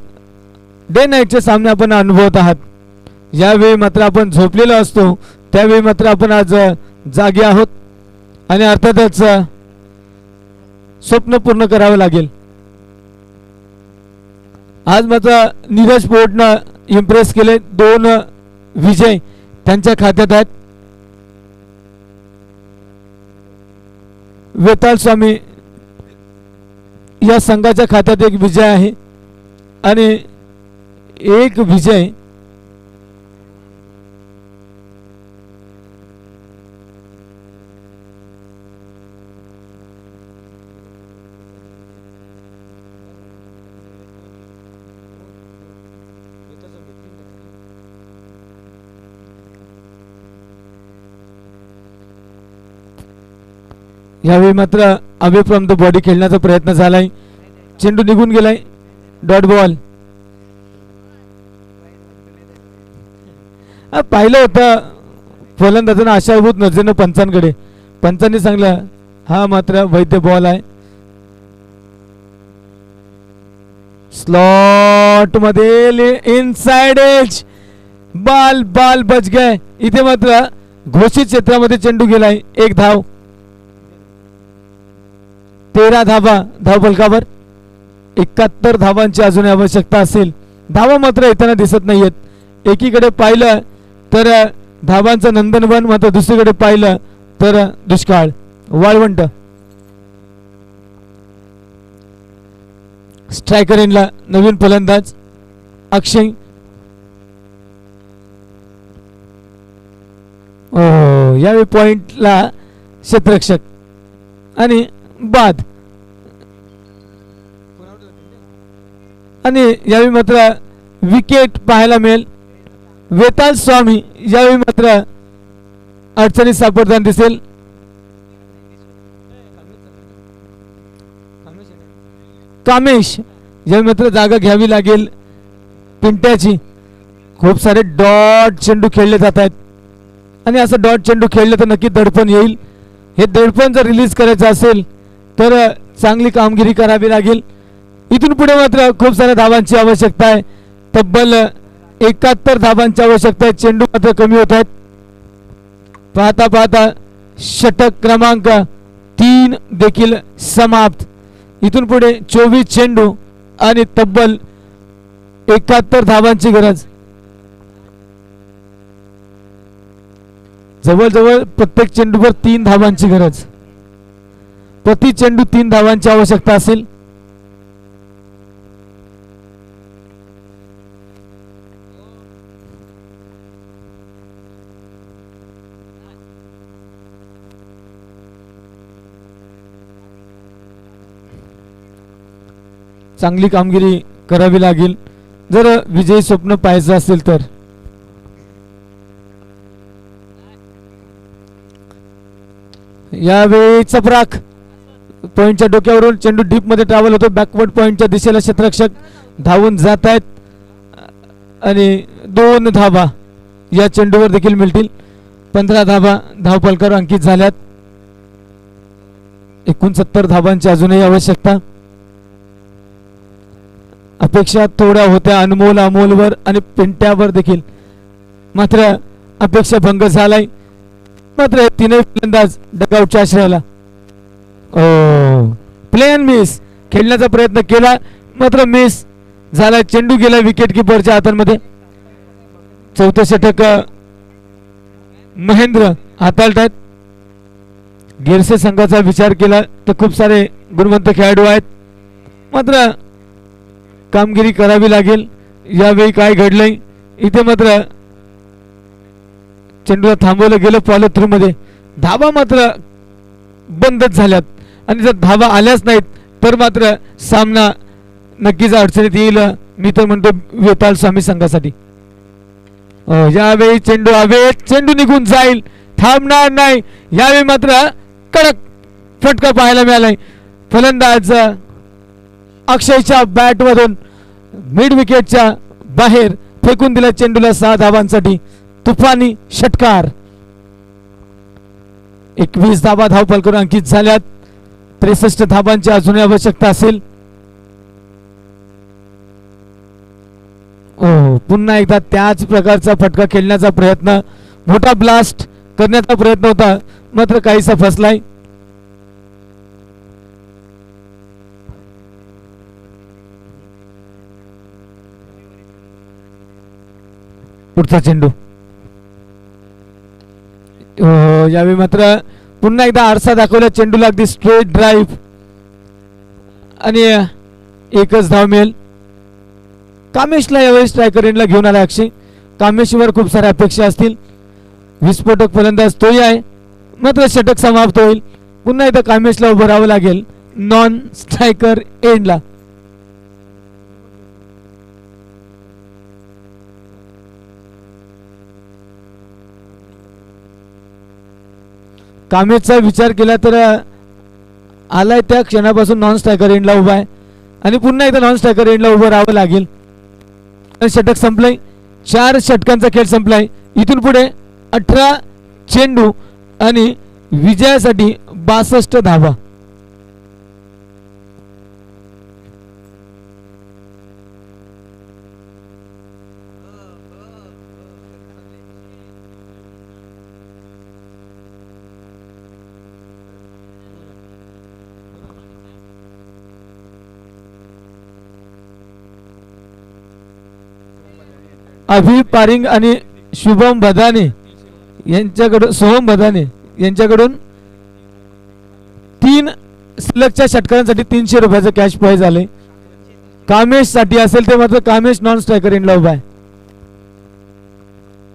डे नाईटचे सामने आपण अनुभवत आहात. यावेळी मात्र आपण झोपलेलो असतो, त्यावेळी मात्र आपण आज जागे आहोत आणि अर्थातच स्वप्न पूर्ण करावं लागेल. आज मात्र नीरज पोर्टनं इम्प्रेस केले. 2 विजय त्यांच्या खात्यात आहेत. वेताळ स्वामी या संघाच्या खात्यात 1 विजय आहे आणि 1 विजय यावेळी मात्र अवे फ्रॉम द बॉडी खेळण्याचा प्रयत्न झालाय. चेंडू निघून गेलाय. Dot ball. पाहिलं होतं फलंदाजांना आशाभूत नजरेनं पंचांकडे. पंचांनी सांगलं हा मात्र वैध बॉल आहे. स्लॉट मध्ये इनसाइड एज. बाल बाल बच गए. इथे मात्र घोषित क्षेत्रामध्ये चेंडू गेलाय. एक धाव. 13 धावा धावफलकावर. 71 धावांची अजून आवश्यकता असेल. धावा मात्र येताना दिसत नाहीयेत. एकीकडे पाहिलं तर धावांचं नंदनवन, मात्र दुसरीकडे पाहिलं तर दुष्काळ. वाळवंट. स्ट्रायकर इनला नवीन फलंदाज अक्षय. यावेळी पॉइंटला क्षेत्ररक्षक आणि बाद. आणि यावेळी मात्र विकेट पाहायला मिळेल. वेताल स्वामी यावेळी मात्र अडचणीत सापडताना दिसेल. कामेश यावेळी मात्र जागा घ्यावी लागेल पिंट्याची. खूप सारे डॉट चेंडू खेळले जात आहेत आणि असं डॉट चेंडू खेळले तर नक्की दडपण येईल. हे दडपण जर रिलीज करायचं असेल तर चांगली कामगिरी करावी लागेल. इथून पुढे मात्र खूप साऱ्या धावांची आवश्यकता आहे. तब्बल 71 धावांची आवश्यकता आहे. चेंडू मात्र कमी होत आहेत. पाहता पाहता षटक क्रमांक 3 देखील समाप्त. इथून पुढे 24 चेंडू आणि तब्बल 71 धावांची गरज. जवळजवळ प्रत्येक चेंडूवर 3 धावांची गरज. प्रति चेंडू 3 धावांची आवश्यकता असेल. चांगली कामगिरी करावी लागेल जर विजयी स्वप्न पाहायचं असेल तर. यावेळी चपराक पॉइंटच्या डोक्यावरून चेंडू डीप मध्ये ट्रॅव्हल होतो. बॅकवर्ड पॉइंटच्या दिशेला क्षेत्ररक्षक धावून जात आहेत आणि 2 धावा या चेंडूवर देखील मिळतील. 15 धावा धावफलकावर अंकित झाल्यात. 69 धावांची अजूनही आवश्यकता. अपेक्षा थोड्या होत्या अनमोल अमोलवर आणि पिंट्यावर देखील, मात्र अपेक्षा भंग झालाय. मात्र तीनही फलंदाज डगआउटच्या आश्रयाला. प्ले अँड मिस खेळण्याचा प्रयत्न केला मात्र मिस झाला. चेंडू गेला विकेट किपरच्या हातांमध्ये. चौथं षटक महेंद्र हाताळतायत. गिरसे संघाचा विचार केला तर खूप सारे गुणवंत खेळाडू आहेत, मात्र कामगिरी करावी लागेल. यावेळी काय घडलंय इथे मात्र चेंडूला थांबवलं गेलं फॉलो थ्रू मध्ये. धावा मात्र बंदच झाल्यात आणि जर धावा आल्याच नाहीत तर मात्र सामना नक्कीच अडचणीत येईल. मी तर म्हणतो वेताळ स्वामी संघासाठी. यावेळी चेंडू हवेत, चेंडू निघून जाईल, थांबणार नाही. यावेळी मात्र कडक फटका पाहायला मिळालाय. फलंदाज अक्षयच्या बॅट मधून मिड विकेटच्या बाहेर फेकून दिला चेंडूला 6 धावांसाठी. तुफानी षटकार. 21 धावा धावफलकावर अंकित झाल्यात. 63 धावांची अजूनही आवश्यकता असेल. पुन्हा एकदा त्याच प्रकारचा फटका खेळण्याचा प्रयत्न, मोठा ब्लास्ट करण्याचा प्रयत्न होता, मात्र काहीसा फसलाय. पुढचा चेंडू. यावेळी मात्र पुन्हा एकदा आरसा दाखवला चेंडूला. अगदी स्ट्रेट ड्राईव्ह आणि एकच धाव मिळेल. कामेशला यावेळी स्ट्रायकर एंडला घेऊन आला अक्षय. कामेशवर खूप साऱ्या अपेक्षा असतील. विस्फोटक फलंदाज तोही आहे, मात्र षटक समाप्त होईल. पुन्हा एकदा कामेशला उभं राहावं लागेल नॉन स्ट्रायकर एंडला. कामेशचा विचार केला तर आलाय त्या क्षणापासून नॉन स्ट्रायकर एंडला उभा आहे आणि पुन्हा एकदा नॉन स्ट्रायकर एंडला उभं राहावं लागेल. षटक संपलंय. 4 षटकांचा खेळ संपलाय. इथून पुढे 18 चेंडू आणि विजयासाठी 62 धावा. अभि पारिंग आणि शुभम बदाने यांच्याकडून सोहम बदाने यांच्याकडून 3 सलगच्या षटकांसाठी 300 रुपयाचं कॅश प्राइज आले. कामेश साठी असेल ते मात्र कामेश नॉन स्ट्रायकर एंडला उभा आहे.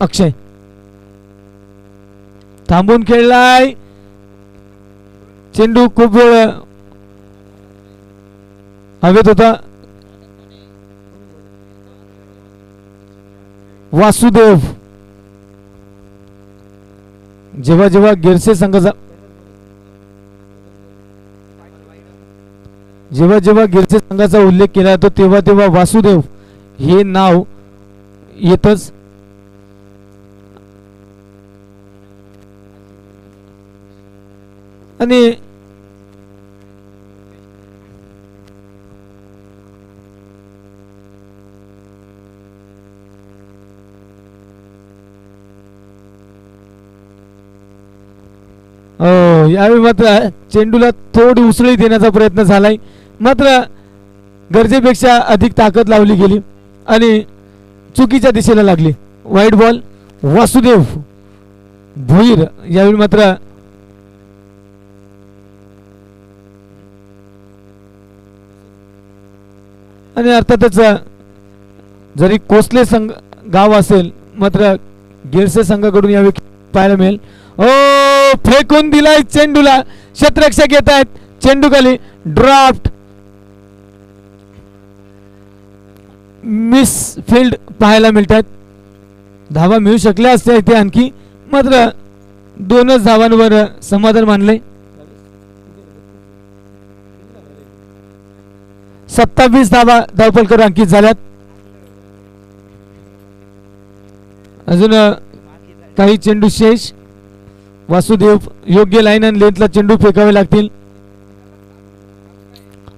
अक्षय थांबून खेळलाय. चेंडू खूप वेळ हवेत होता. वासुदेव जेव्हा जेव्हा गिरसे संघाचा उल्लेख केला जातो तेव्हा तेव्हा वासुदेव हे नाव येतच. आणि यावेळी मात्र चेंडूला थोडी उसळी देण्याचा प्रयत्न झालाय. मात्र गरजेपेक्षा अधिक ताकद लावली गेली आणि चुकीच्या दिशेला लागली. वाईट बॉल. वासुदेव भोईर यावेळी मात्र आणि अर्थातच जरी कोसले संघ गाव असेल मात्र गिरसे संघाकडून यावेळी पाहायला मिळेल. ओ फेकून दिलाय चेंडूला. क्षेत्ररक्षक येत आहेत. चेंडू खाली ड्राफ्ट मिस फील्ड पाहायला मिळतात. धावा मिळू शकल्या असत्या इथे आणखी मात्र 2च धावांवर समाधान मानले. 27 धावा धावफलकावर अंकित झाल्यात. अजून काही चेंडू शेष. वासुदेव योग्य लाईन आणि लेंथला चेंडू फेकावे लागतील.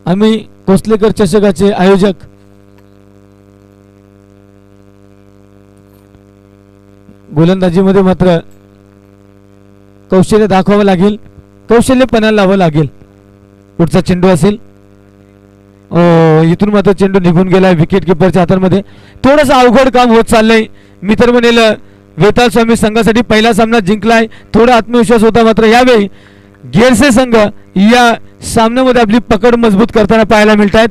आम्ही कोसलेकर चषकाचे आयोजक गोलंदाजीमध्ये मात्र कौशल्य दाखवावं लागेल. कौशल्य पणाला लावावं लागेल. पुढचा चेंडू असेल. इथून मात्र चेंडू निघून गेलाय विकेट किपरच्या हातांमध्ये. थोडंसं अवघड काम होत चाललंय. मी तर म्हणेल वेताळ स्वामी संघासाठी पहिला सामना जिंकलाय. थोडा आत्मविश्वास होता मात्र यावेळी गिरसे संघ या सामन्यामध्ये आपली पकड मजबूत करताना पाहायला मिळत आहेत.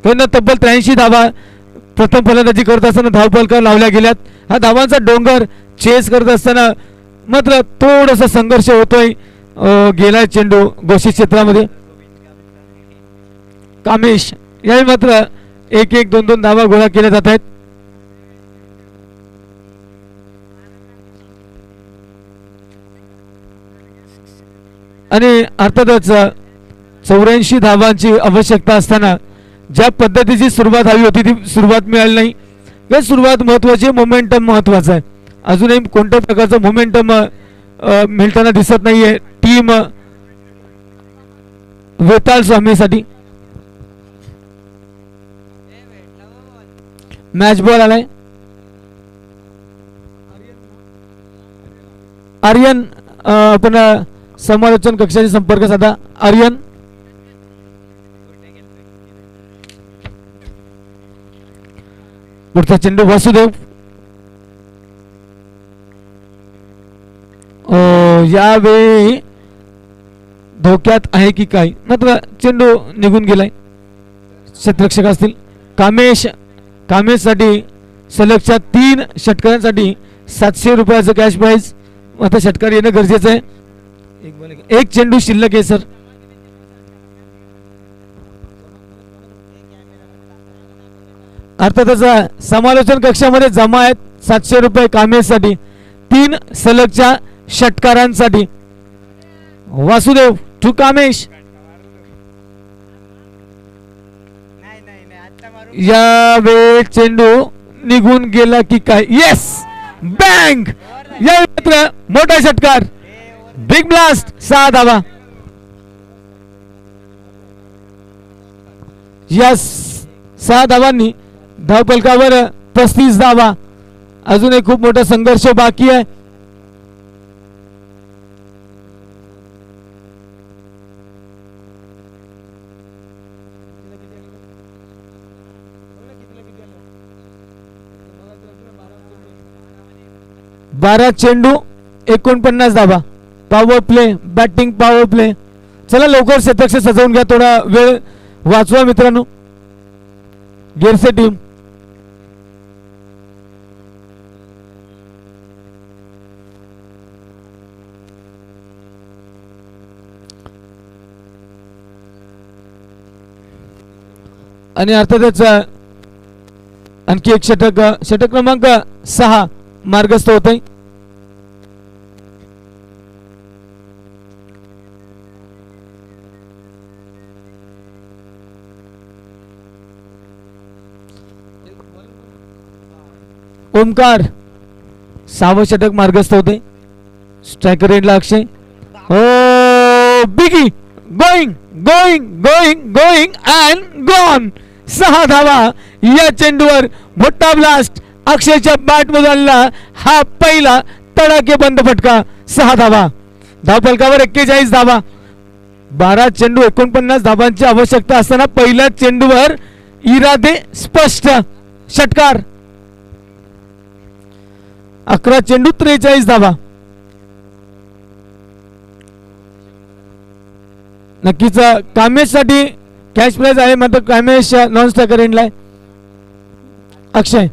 त्यांना तब्बल 83 धावा प्रथम फलंदाजी करत असताना धावफलकावर लावल्या गेल्यात. हा धावांचा डोंगर चेस करत असताना मात्र थोडासा संघर्ष होतोय. गेलाय चेंडू घोषित क्षेत्रामध्ये. कामेश यावेळी मात्र 1-1 2-2 धावा गोळा केल्या जात आहेत. आणि अर्थातच 84 धावांची आवश्यकता असताना ज्या पद्धतीची सुरुवात हवी होती ती सुरुवात मिळाली नाही. सुरुवात महत्वाची. मोमेंटम महत्वाचा आहे. अजूनही कोणत्या प्रकारचं मोमेंटम मिळताना दिसत नाहीये टीम वेताळ स्वामीसाठी. मॅच बॉल आलाय. आर्यन आपण समालोचन कक्षाशी संपर्क साधा. आर्यन पुढचा चेंडू वासुदेव. यावेळी धोक्यात आहे की काय मात्र चेंडू निघून गेलाय. क्षेत्ररक्षक असतील. कामेश साठी सलगच्या 3 षटकांसाठी 700 रुपयाचं कॅश प्राइज. आता षटकार येणं गरजेचं आहे. एक चेंडू शिल्लक आहे सर. अर्थातच समालोचन कक्षामध्ये जमा आहेत 700 रुपये कामेशसाठी 3 सलगच्या षटकारांसाठी. वासुदेव टू कामेश. यावेळी चेंडू निघून गेला की काय. Yes, bang. या मात्र मोठा षटकार, बिग ब्लास्ट, 6 धावा. या 6 धावांनी धावफलकावर 35 धावा. अजून एक खूप मोठा संघर्ष बाकी आहे. बारा चेंडू 49 धावा. Power play, batting power play. चला लवकर शतक सजवून घ्या, थोडा वेळ वाचवा मित्रांनो. गेरसे टीम आणि अर्थातच आणखी एक षटक, षटक क्रमांक 6 मार्गस्थ होत आहे. ओमकार 6वं षटक मार्गस्थ होते. स्ट्रायकर एंडला Akshay. Oh biggie, going going going going and gone. 6 धावा. या चेंडूवर मोठा ब्लास्ट. अक्षयच्या बॅट मधला हा पहिला तडाखेबंद फटका. 6 धावा. धावफलकावर 41 धावा. 12 चेंडू 49 धावांची आवश्यकता असताना पहिल्या चेंडूवर इरादे स्पष्ट. षटकार. 11 चेंडू 43 धावा. नक्कीच कामेश साठी कॅश प्राइज आहे, मात्र कामेश नॉन स्ट्रायकर एंडला आहे. Akshay,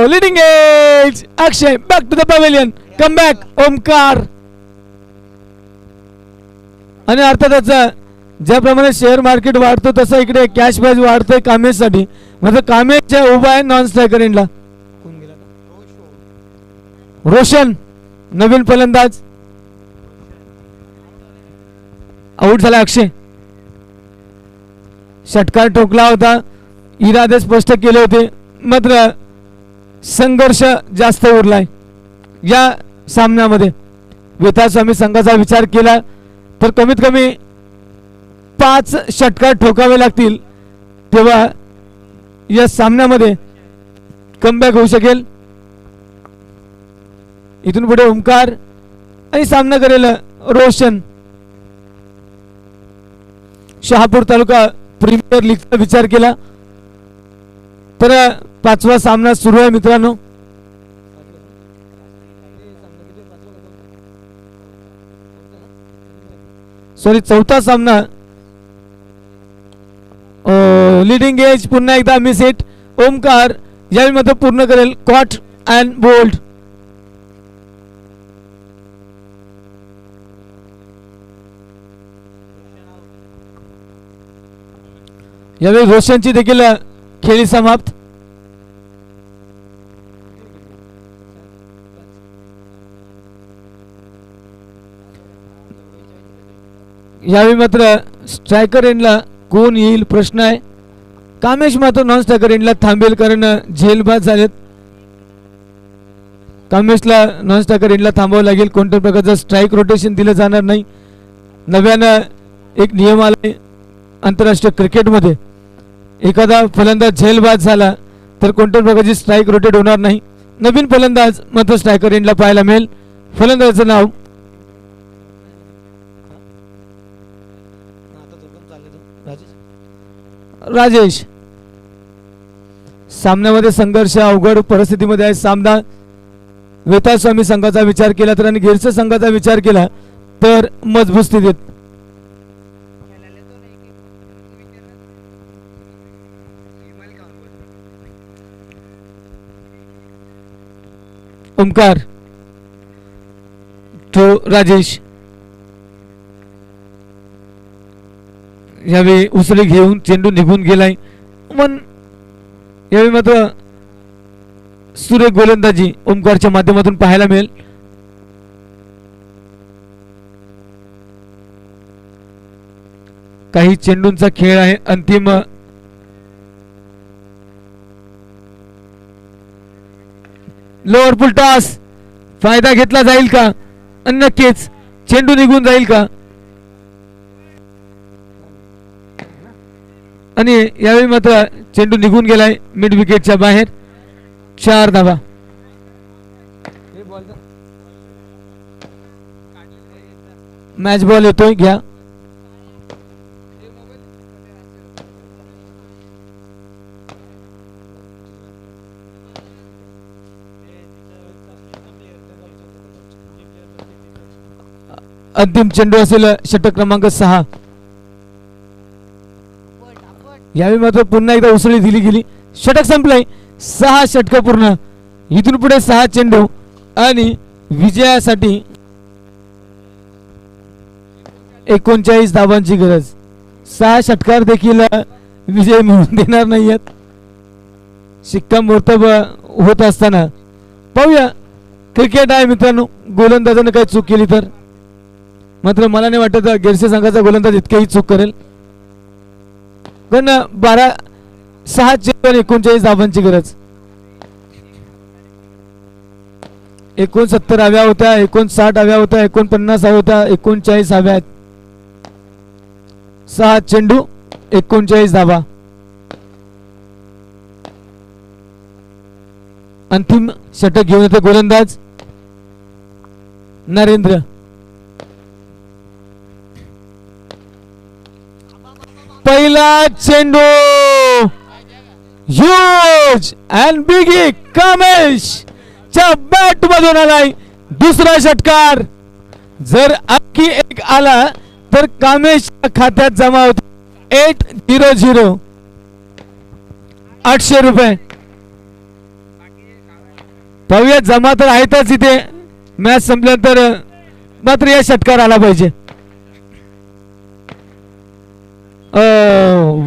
leading edge. Akshay back to the pavilion. Come back Omkar. आणि अर्थातच ज्याप्रमाणे शेअर मार्केट वाढतो तसं इकडे कॅश प्राइज वाढतोय कामेशसाठी. म्हणजे कामेश उभा आहे नॉन स्ट्रायकर एंडला. रोशन नवीन फलंदाज. आउट झाला अक्षय. षटकार ठोकला होता, इरादे स्पष्ट केले होते, मात्र संघर्ष जास्त उरलाय या सामन्यामध्ये. वेताळस्वामी संघाचा विचार केला तर कमीत कमी 5 षटकार ठोकावे लागतील, तेव्हा या सामन्यामध्ये कमबॅक होऊ शकेल. इथून पुढे ओमकार आणि सामना करेल रोशन. शहापूर तालुका प्रीमियर लीगचा विचार केला तर 5वा सामना सुरू आहे मित्रांनो. सॉरी, 4था सामना. लीडिंग एज पुन्हा एकदा मिस हिट. ओमकार यावेळी मध्ये पूर्ण करेल कॉट अँड बोल्ड. यावेळी रोशनची देखील खेळी समाप्त. यावेळी मात्र स्ट्रायकर एंडला कोण येईल प्रश्न आहे. कामेश मात्र नॉन स्ट्रायकर एंडला थांबेल, कारण झेलबाद झालेत. कामेशला नॉन स्ट्रायकर एंडला थांबावं लागेल. कोणत्या प्रकारचं स्ट्राईक रोटेशन दिलं जाणार नाही. नव्यानं एक नियम आलाय आंतरराष्ट्रीय क्रिकेटमध्ये, एखादा फलंदाज झेलबाद झाला तर कोणत्या प्रकारची स्ट्राईक रोटेट होणार नाही. नवीन फलंदाज मात्र स्ट्रायकर एंडला पाहायला मिळेल. फलंदाजाचं नाव राजेश. सामन्यामध्ये संघर्ष, अवघड परिस्थितीमध्ये आहे सामना. वेताळस्वामी संघाचा विचार केला तर आणि गिरसे संघाचा विचार केला तर मजबूत स्थितीत. ओमकार तो राजेश. यावेळी उसळी घेऊन चेंडू निघून गेलाय. मन यावेळी मात्र सुरेख गोलंदाजी ओमकारच्या माध्यमातून पाहायला मिळेल. काही चेंडूंचा खेळ आहे. अंतिम लोअर पुल टॉस. फायदा घेतला जाईल का? नक्कीच चेंडू निघून जाईल का? आणि यावेळी मात्र चेंडू निघून गेलाय मिड विकेटच्या बाहेर. 4 धावा. मॅच बॉल येतोय, घ्या. अंतिम चेंडू असेल षटक क्रमांक 6. यावेळी मात्र पुन्हा एकदा उसळी दिली गेली. षटक संपलंय. 6 षटक पूर्ण. इथून पुढे 6 चेंडू आणि विजयासाठी 39 धावांची गरज. 6 षटकार देखील विजय मिळवून देणार नाहीयेत. शिक्कामोर्तब होत असताना पाहूया. क्रिकेट आहे मित्रांनो, गोलंदाजानं काही चूक केली तर. मात्र मला नाही वाटत गिरसे संघाचा गोलंदाज इतकीही चूक करेल. पण 6 चेंडू आणि 39 धावांची गरज. 69 हव्या होत्या, 59 हव्या होत्या, 49 हव्या होत्या, 39 हव्या आहेत. 6 चेंडू 39 धावा. अंतिम षटक घेऊन येते गोलंदाज नरेंद्र. पहिला चेंडू huge and big hit Kamesh च्या बॅट मधून आलाय. दुसरा षटकार जर आणखी एक आला तर कामेश खात्यात जमा होतो. 800 800 रुपये. पाहूया, जमा तर आहेतच इथे. मॅच संपल्यानंतर मात्र या षटकार आला पाहिजे.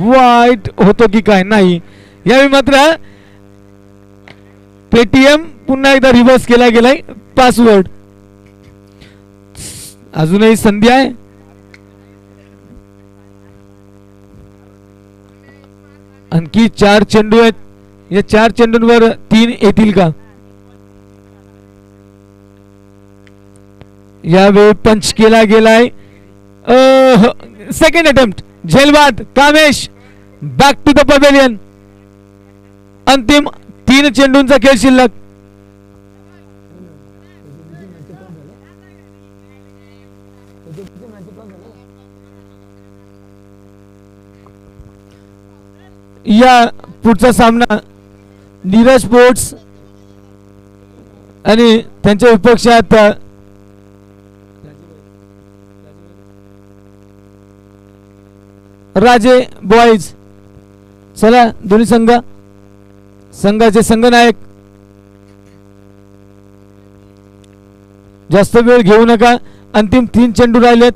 वाईट होतो की काय? नाही. यावेळी मात्र पेटीएम पुन्हा एकदा रिव्हर्स केला गेलाय पासवर्ड. अजूनही संधी आहे. आणखी 4 चेंडू आहेत. या 4 चेंडूंवर 3 येतील का? यावेळी पंच केला गेलाय. सेकंड अटेम्प्ट झेलबाद. Kamesh back to the pavilion. अंतिम 3 चेंडूंचा खेळ शिल्लक. या पुढचा सामना नीरज स्पोर्ट्स आणि त्यांच्या विपक्षात राजे बॉईज. चला, दोन्ही संघाचे संघनायक जास्त वेळ घेऊ नका. अंतिम 3 चेंडू राहिलेत.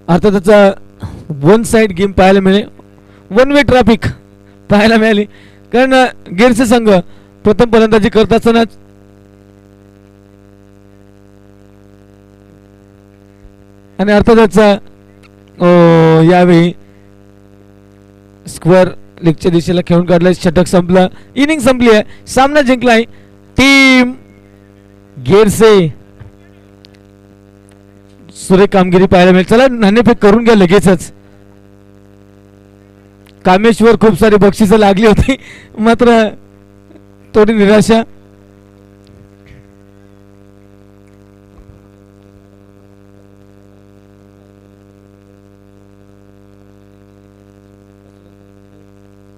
अर्थातच वन साइड गेम पाहायला मिळेल. वन वे ट्रॅफिक पाहायला मिळाली. कारण गिरसे संघ प्रथम फलंदाजी करत असताना आणि अर्थातच यावेळी स्क्वेअर लेगच्या दिशेला खेळून काढलं. षटक संपलं. इनिंग संपली आहे. सामना जिंकलाय टीम गिरसे. सुरेख कामगिरी पाहायला मिळेल. चला, नाणेफेक करून घ्या लगेचच. कामेश्वर खूप सारी बक्षिसं लागली होती, मात्र थोडी निराशा.